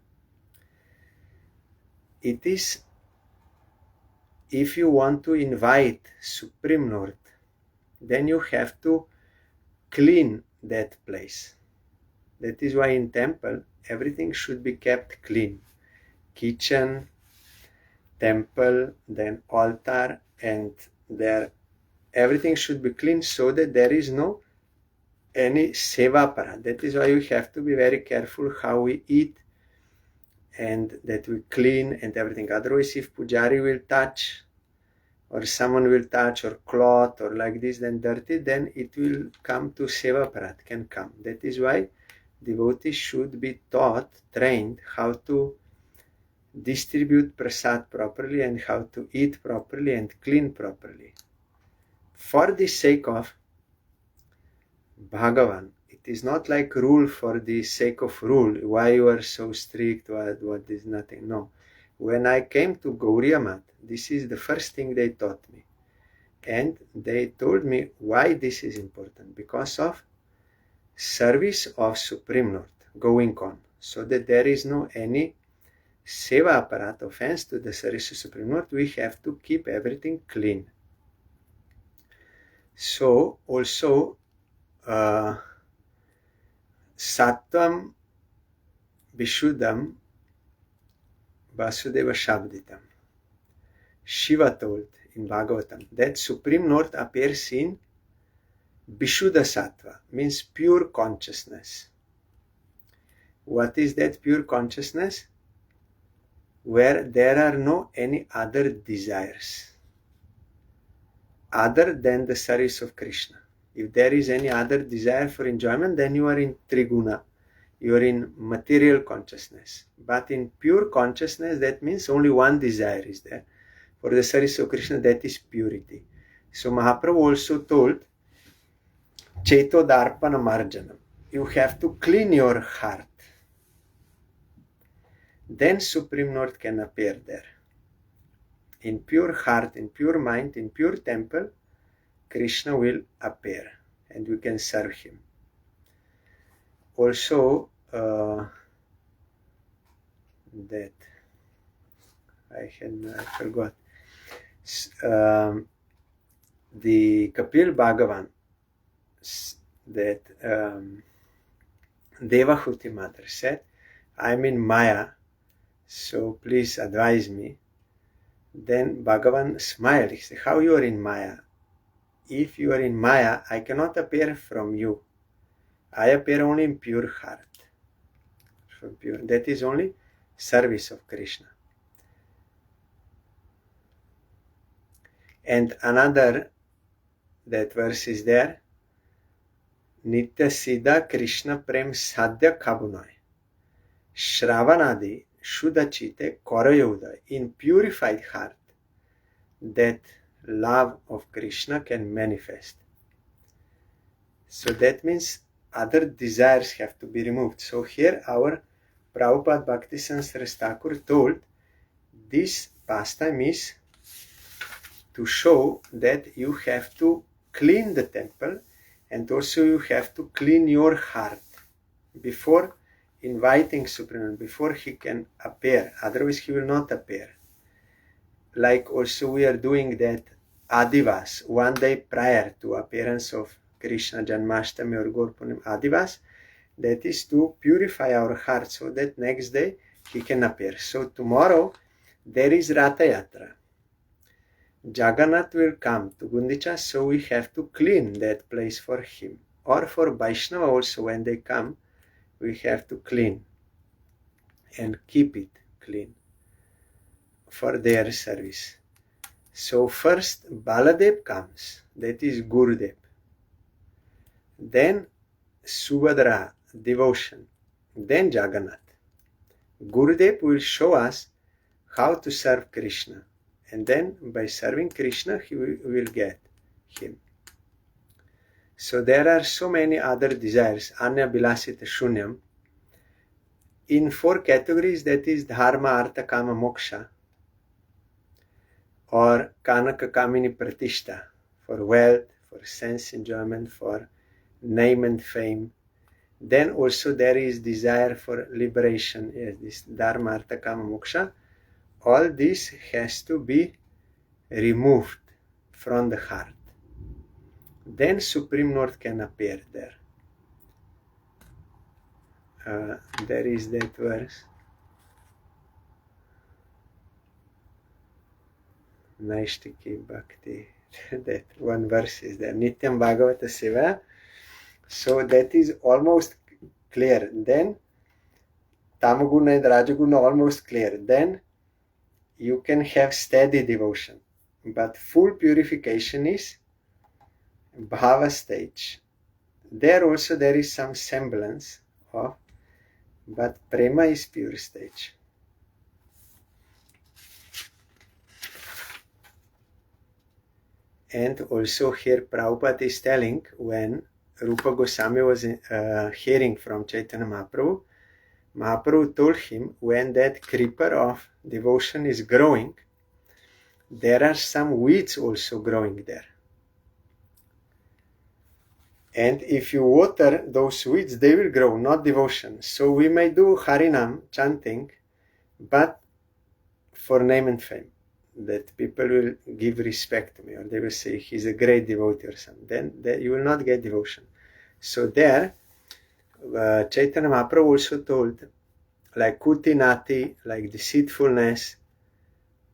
It is, if you want to invite Supreme Lord, then you have to clean that place. That is why in temple everything should be kept clean. Kitchen, temple, then altar, and there everything should be clean so that there is no any seva para. That is why we have to be very careful how we eat and that we clean and everything. Otherwise, if pujari will touch or someone will touch or cloth or like this, then dirty, then it will come to seva parat, can come. That is why devotees should be taught, trained how to distribute prasad properly and how to eat properly and clean properly. For the sake of Bhagavan. It is not like rule for the sake of rule. Why you are so strict? What is nothing? No. When I came to Gauriya Mat, this is the first thing they taught me. And they told me why this is important. Because of service of Supreme Lord going on. So that there is no any seva aparat offense to the service of Supreme Lord. We have to keep everything clean. So also Sattvam Vishuddham Vasudeva Shabditam. Shiva told in Bhagavatam that Supreme Lord appears in Vishuddha Sattva, means pure consciousness. What is that pure consciousness? Where there are no any other desires other than the service of Krishna. If there is any other desire for enjoyment, then you are in Triguna. You are in material consciousness. But in pure consciousness, that means only one desire is there. For the service of Krishna, that is purity. So Mahaprabhu also told, Chaito Darpana Marjanam. You have to clean your heart. Then Supreme Lord can appear there. In pure heart, in pure mind, in pure temple, Krishna will appear and we can serve him. Also, that I forgot. The Kapil Bhagavan, that Devahuti mother said, I'm in Maya, so please advise me. Then Bhagavan smiled. He said, how you are in Maya? if you are in Maya, I cannot appear from you. I appear only in pure heart. That is only service of Krishna. And another, that verse is there, Nitya Siddha Krishna Prem Sadhya Kabunai Shravanadi Shuddhachite Karayoda, in purified heart, that love of Krishna can manifest. So that means other desires have to be removed. So here our Prabhupada Bhakti-Saraswati Thakur told this pastime is to show that you have to clean the temple, and also you have to clean your heart before inviting Supreme, before he can appear. Otherwise he will not appear. Like also we are doing that Adivas, one day prior to appearance of Krishna Janmashtami or Gaur Purnima Adivas, that is to purify our heart so that next day he can appear. So tomorrow there is Ratha Yatra. Jagannath will come to Gundica, so we have to clean that place for him. Or for Vaishnava also, when they come, we have to clean and keep it clean for their service. So first Baladev comes, that is Gurudev. Then Subhadra, devotion. Then Jagannath. Gurudev will show us how to serve Krishna. And then by serving Krishna, we will get him. So there are so many other desires, Anya Bilasita Shunyam, in 4 categories, that is Dharma, Artha, Kama, Moksha, or Kanaka Kamini Pratishta, for wealth, for sense enjoyment, for name and fame. Then also there is desire for liberation, yes, this Dharma, Artha, Kama, Moksha. All this has to be removed from the heart. Then Supreme Lord can appear there. There is that verse. Naishtiki Bhakti. That one verse is there. Nityam Bhagavata Seva. So that is almost clear. Then Tamaguna and Rajaguna almost clear. Then you can have steady devotion. But full purification is Bhava stage. There also there is some semblance of, but Prema is pure stage. And also here Prabhupada is telling, when Rupa Goswami was hearing from Chaitanya Mahaprabhu, Mahaprabhu told him, when that creeper of devotion is growing, there are some weeds also growing there. And if you water those weeds, they will grow, not devotion. So we may do Harinam, chanting, but for name and fame, that people will give respect to me, or they will say he's a great devotee or something. Then you will not get devotion. So there, Chaitanya Mahaprabhu also told, like Kuti Nati, like deceitfulness,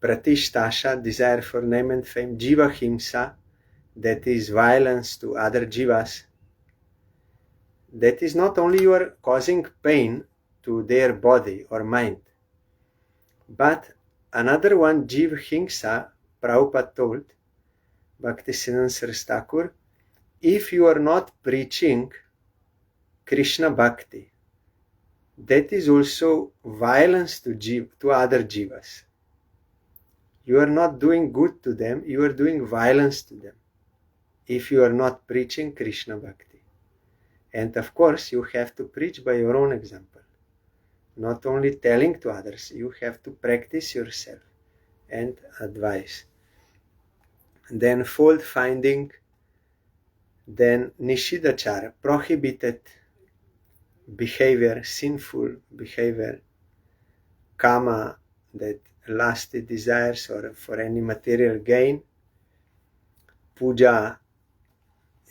Pratishtasha, desire for name and fame, Jiva Himsa, that is violence to other jivas. That is not only you are causing pain to their body or mind, but another one, Jiva Himsa, Prabhupada told, Bhaktisiddhanta Saraswati Thakur, if you are not preaching Krishna Bhakti, that is also violence to other jivas. You are not doing good to them, you are doing violence to them if you are not preaching Krishna Bhakti. And of course, you have to preach by your own example. Not only telling to others, you have to practice yourself and advise. Then fault finding, then Nishidachara, prohibited behavior, sinful behavior, Kama, that lusty desires or for any material gain, Puja,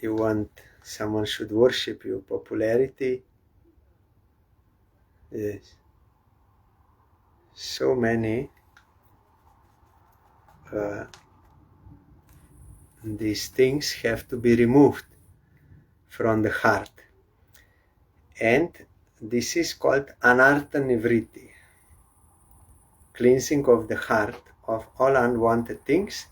you want someone should worship you, popularity. Yes. So many these things have to be removed from the heart. And this is called anartha nivriti, cleansing of the heart of all unwanted things.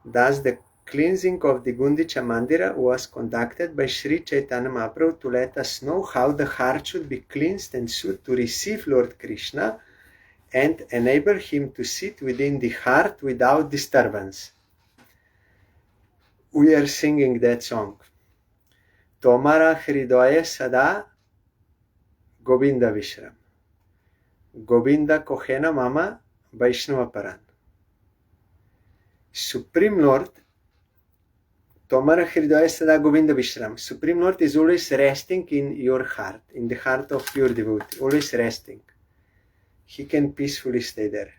Thus the cleansing of the Gundica Mandira was conducted by Sri Chaitanya Mahaprabhu to let us know how the heart should be cleansed and suited to receive Lord Krishna and enable him to sit within the heart without disturbance. We are singing that song. Tomara Hridaya Sada Govinda Vishram. Govinda Kohena Mama Vaishnava Paran. Supreme Lord, Tomara Hridaya Sada Govinda Vishram. Supreme Lord is always resting in your heart, in the heart of pure devotee, always resting. He can peacefully stay there.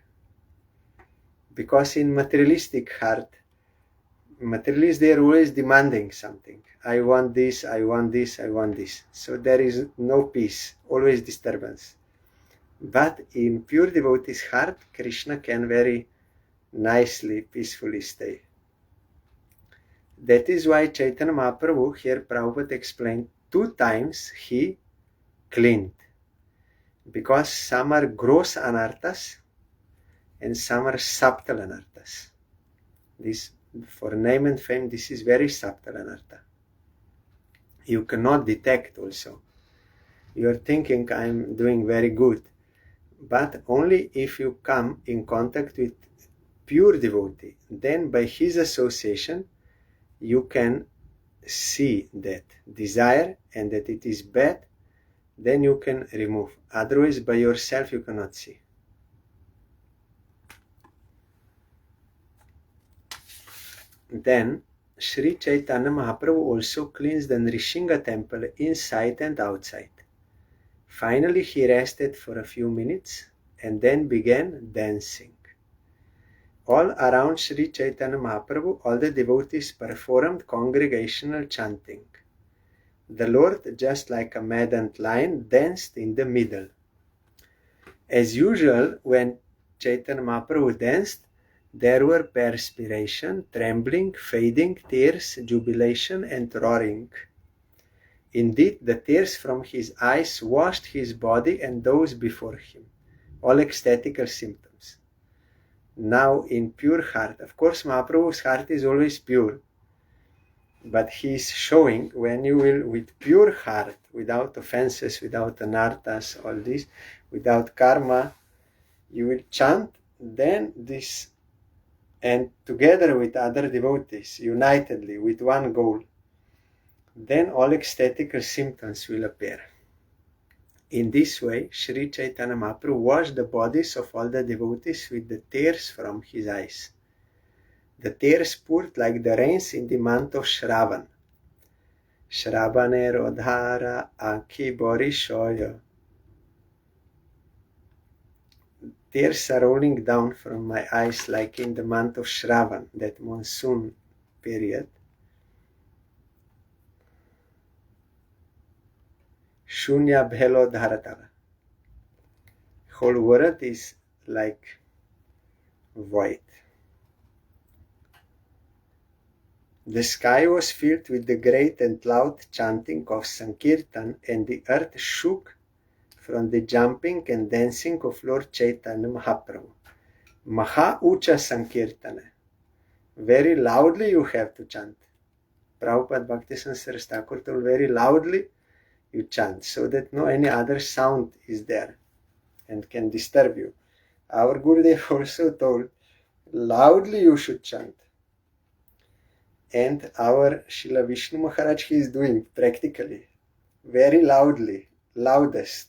Because in materialistic heart, materialists, they are always demanding something. I want this, I want this, I want this. So there is no peace, always disturbance. But in pure devotee's heart, Krishna can very nicely, peacefully stay. That is why Chaitanya Mahaprabhu, here Prabhupada explained, 2 times he cleaned. Because some are gross anarthas and some are subtle anarthas. This, for name and fame, this is very subtle anartha. You cannot detect also. You are thinking, I am doing very good. But only if you come in contact with pure devotee, then by his association, you can see that desire and that it is bad, then you can remove. Otherwise, by yourself, you cannot see. Then, Sri Chaitanya Mahaprabhu also cleansed the Nrishinga temple inside and outside. Finally, he rested for a few minutes and then began dancing. All around Sri Chaitanya Mahaprabhu, all the devotees performed congregational chanting. The Lord, just like a maddened lion, danced in the middle. As usual, when Chaitanya Mahaprabhu danced, there were perspiration, trembling, fading, tears, jubilation, and roaring. Indeed, the tears from his eyes washed his body and those before him, all ecstatical symptoms. Now, in pure heart, of course, Mahaprabhu's heart is always pure, but he is showing when you will, with pure heart, without offenses, without anarthas, all this, without karma, you will chant, then this, and together with other devotees, unitedly, with one goal, then all ecstatical symptoms will appear. In this way, Sri Chaitanya Mahaprabhu washed the bodies of all the devotees with the tears from his eyes. The tears poured like the rains in the month of Shravan. Shravane rodhara akhi borishoya. Tears are rolling down from my eyes like in the month of Shravan, that monsoon period. Shunya bhelo dharatava. Whole world is like void. The sky was filled with the great and loud chanting of Sankirtan, and the earth shook from the jumping and dancing of Lord Chaitanya Mahaprabhu. Maha Ucha Sankirtana. Very loudly you have to chant. Prabhupada Bhaktisiddhanta Saraswati Thakur told very loudly you chant, so that no any other sound is there and can disturb you. Our Gurudev also told, loudly you should chant. And our Srila Vishnu Maharaj, he is doing practically, very loudly, loudest.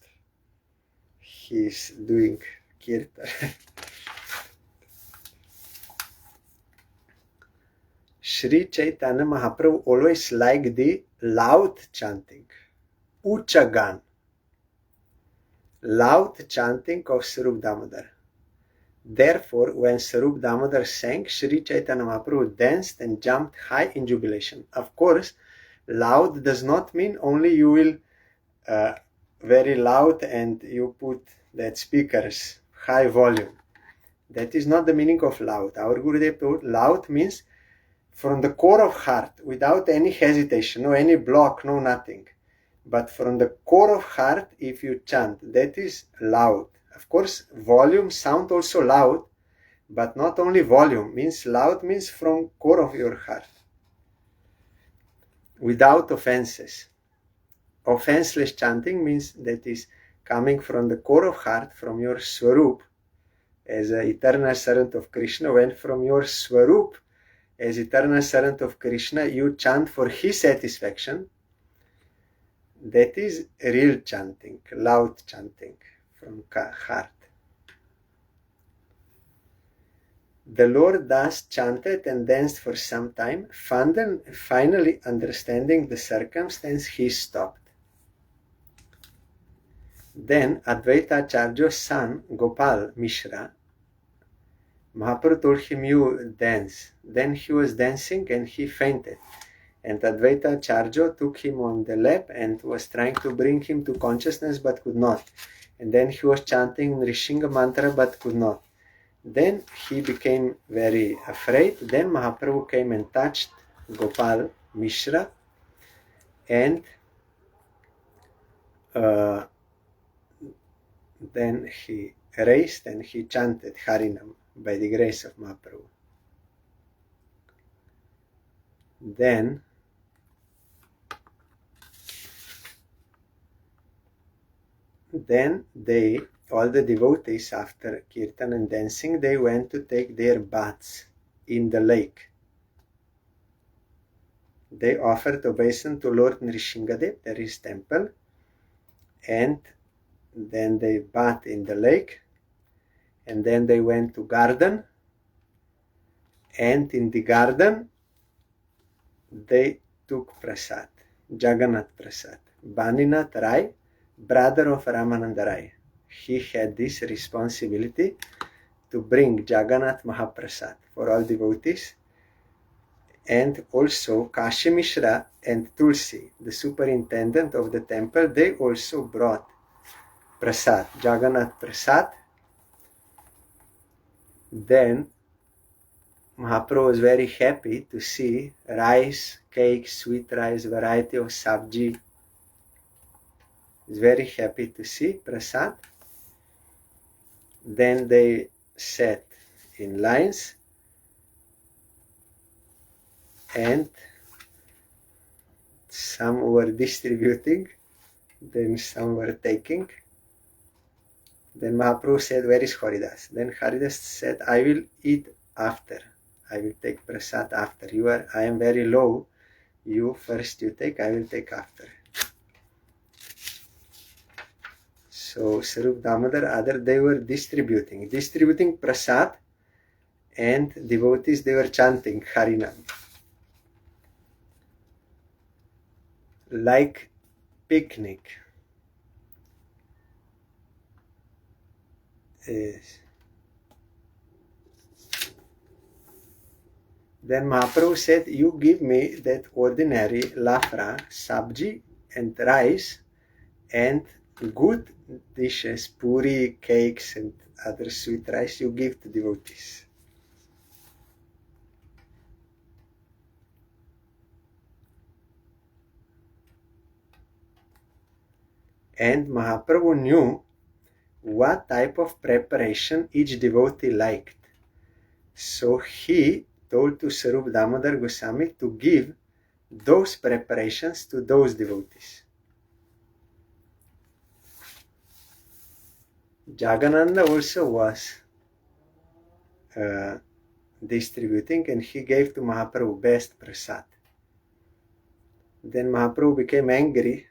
He is doing kirtan. Sri Chaitanya Mahaprabhu always liked the loud chanting, Uchagan, loud chanting of Sarup Damodar. Therefore, when Sarup Damodar sang, Sri Chaitanya Mahaprabhu danced and jumped high in jubilation. Of course, loud does not mean only you will very loud and you put that speakers high volume. That is not the meaning of loud. Our Gurudev told loud means from the core of heart, without any hesitation, no any block, no nothing. But from the core of heart, if you chant, that is loud. Of course, volume, sound also loud, but not only volume. Means loud means from core of your heart, without offenses. Offenseless chanting means that is coming from the core of heart, from your Swarup, as an eternal servant of Krishna. When from your Swarup, as eternal servant of Krishna, you chant for his satisfaction, that is real chanting, loud chanting from heart. The Lord thus chanted and danced for some time. Finally understanding the circumstance, he stopped. Then Advaita Acharya's son, Gopal Mishra, Mahaprabhu told him, you dance. Then he was dancing and he fainted. And Advaita Acharya took him on the lap and was trying to bring him to consciousness but could not. And then he was chanting Rishinga mantra but could not. Then he became very afraid. Then Mahaprabhu came and touched Gopal Mishra and then he raised and he chanted Harinam by the grace of Mahaprabhu. Then all the devotees, after kirtan and dancing, they went to take their baths in the lake. They offered obeisance to Lord Nrishingadev, there is temple, and then they bathed in the lake, and then they went to garden, and in the garden they took prasad, Jagannath prasad. Baninath Rai, brother of Ramananda Rai, he had this responsibility to bring Jagannath Mahaprasad for all devotees. And also Kashi Mishra and Tulsi, the superintendent of the temple, they also brought prasad, Jagannath prasad. Then Mahaprabhu was very happy to see rice, cake, sweet rice, variety of sabji. He was very happy to see prasad. Then they sat in lines and some were distributing, then some were taking. Then Mahaprabhu said, where is Haridas? Then Haridas said, I will eat after. I will take prasad after. I am very low. You first you take, I will take after. So Sarup Damodar, they were distributing prasad, and devotees, they were chanting Harinam. Like picnic. Yes. Then Mahaprabhu said, you give me that ordinary lafra, sabji and rice and good dishes, puri, cakes and other sweet rice, you give to devotees. And Mahaprabhu knew what type of preparation each devotee liked. So he told to Sarup Damodar Goswami to give those preparations to those devotees. Jagannatha also was distributing, and he gave to Mahaprabhu best prasad. Then Mahaprabhu became angry.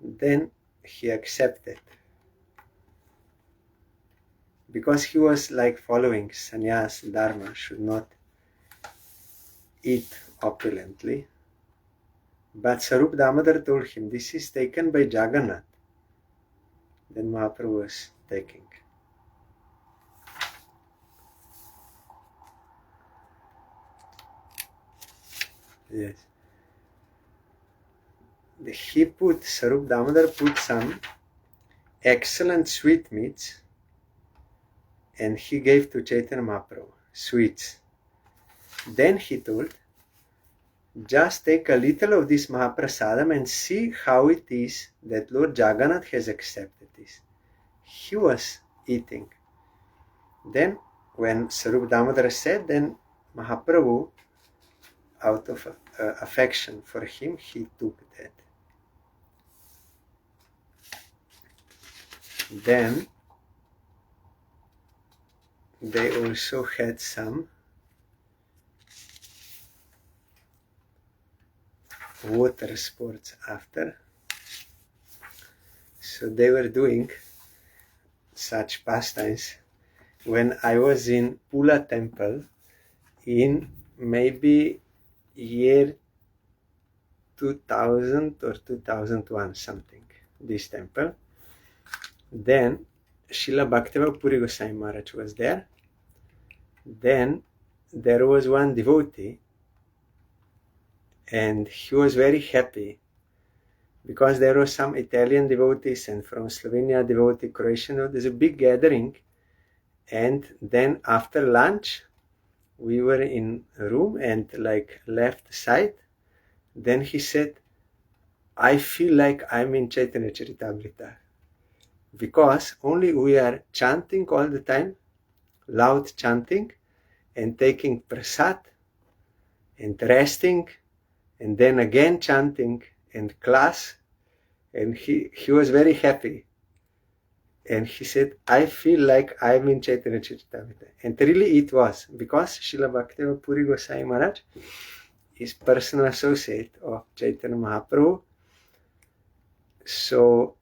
Then he accepted, because he was like following sannyas dharma, should not eat opulently. But Sarup Damodar told him, this is taken by Jagannath. Then Mahaprabhu was taking. Yes. Sarup Damodar put some excellent sweetmeats, and he gave to Chaitanya Mahaprabhu, sweets. Then he told, just take a little of this Mahaprasadam and see how it is that Lord Jagannath has accepted this. He was eating. Then when Sarup Damodara said, then Mahaprabhu, out of affection for him, he took that. Then they also had some water sports after. So they were doing such pastimes when I was in Pula temple in maybe year 2000 or 2001 something, this temple. Then Srila Bhaktivinoda Puri Goswami Maharaj was there. Then there was one devotee and he was very happy because there were some Italian devotees and from Slovenia devotee, Croatian. There's a big gathering, and then after lunch we were in a room and like left side. Then he said, I feel like I'm in Chaitanya Charitamrita because only we are chanting all the time, loud chanting, and taking prasad and resting, and then again chanting and class. And he was very happy. And he said, I feel like I'm in Chaitanya Charitamrita. And really it was, because Srila Bhaktivinoda Puri Goswami Maharaj is personal associate of Chaitanya Mahaprabhu. So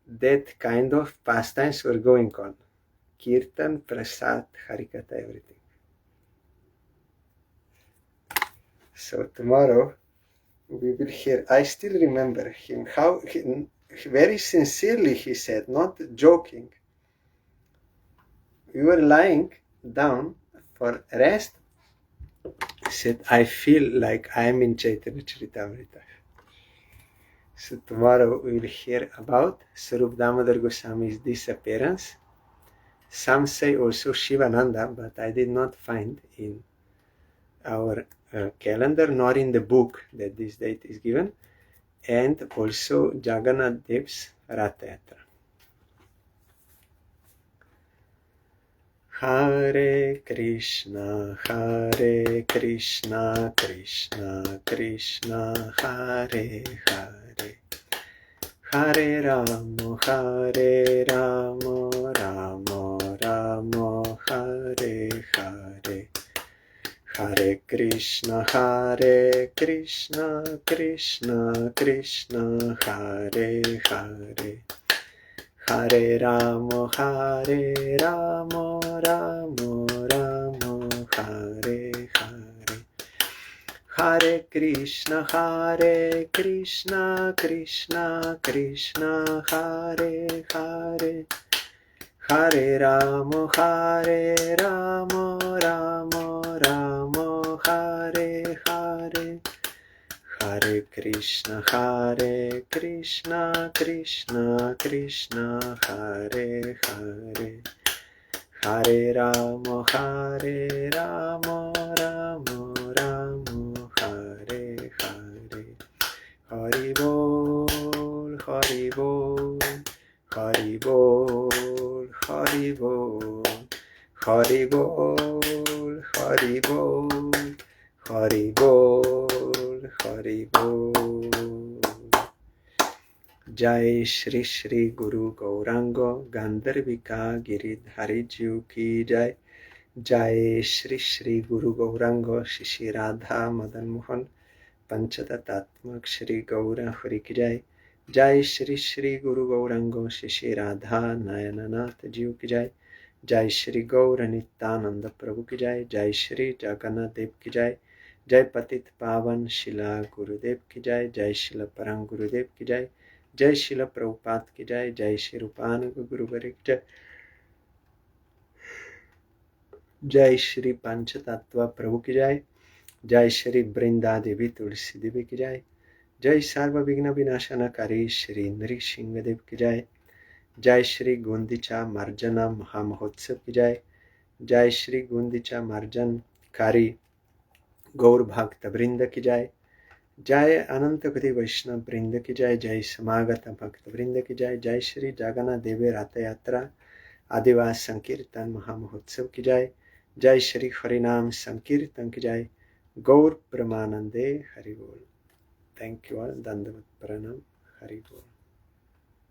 that kind of pastimes were going on. Kirtan, Prasad, Harikatha, everything. So tomorrow we will hear. I still remember him, how he, very sincerely he said, not joking. We were lying down for rest. He said, I feel like I'm in Chaitanya Charitamrita. So tomorrow we will hear about Sarup Damodar Goswami's disappearance. Some say also Shivananda, but I did not find in our calendar nor in the book that this date is given, and also Jagannath Dev's Rath Yatra. Hare Krishna, Krishna Krishna, Hare Hare, Hare Rama, Rama Rama, Hare Hare, Hare Krishna, Krishna Krishna, Hare Hare, Hare Rama, Rama Rama, Hare Hare, Hare Krishna, Krishna Krishna, Hare Hare, Hare Rama, Rama Rama, Hare Hare, Hare Krishna, Krishna Krishna, Hare Hare, Hare Rama, Rama Rama, Hare Hare. Hari Bol, Hari Bol, Hari Bol, Hari Bol, Hari Bol, Hari Bol, Hari Bol, Hari Bol. Jai Shri Shri Guru Gaurango Gandharvika Giridhari Jiu Ki Jai. Jai Shri Shri Guru Gaurango Shri Radha Madan Mohan Panchatatatmak Shri Gaura Hari Ki Jai. Jai Shri Shri Guru Gaurango Shri Radha Nayananath Jiu Ki Jai. Jai Shri Gaura Nityananda Prabhu Ki Jai. Jai Shri Jagannath Dev Ki Jai. Jai Patit Pavan Shila Gurudev Ki Jai. Jai Shila Parang Gurudev Ki Jai. Jai Shila Prabhupada Ki Jai. Jai Shri Rupanuga Guru Ki Jai. Jai Shri Panchatattva Prabhu Ki Jai. Jai Shri Brinda Devi Tulsi Devi Ki Jai. Jai Sarva Vigna Vinashana Kari Shri Nrishingha Dev Ki Jai. Jai Shri Gundica Marjanam Mahamahotsav Ki Jai. Jai Shri Gundica Marjan Kari गौर भक्त वृंद की जय। जय अनंत कोटि वैष्णव वृंद की जय। जय समागत भक्त वृंद की जय। जय श्री जगन्नाथ देव रथ यात्रा आदिवास संकीर्तन महामहोत्सव की जय। जय श्री हरिनाम संकीर्तन की जय। गौर प्रेमानंदे हरि बोल। Thank you all. दंडवत प्रणाम। हरि बोल।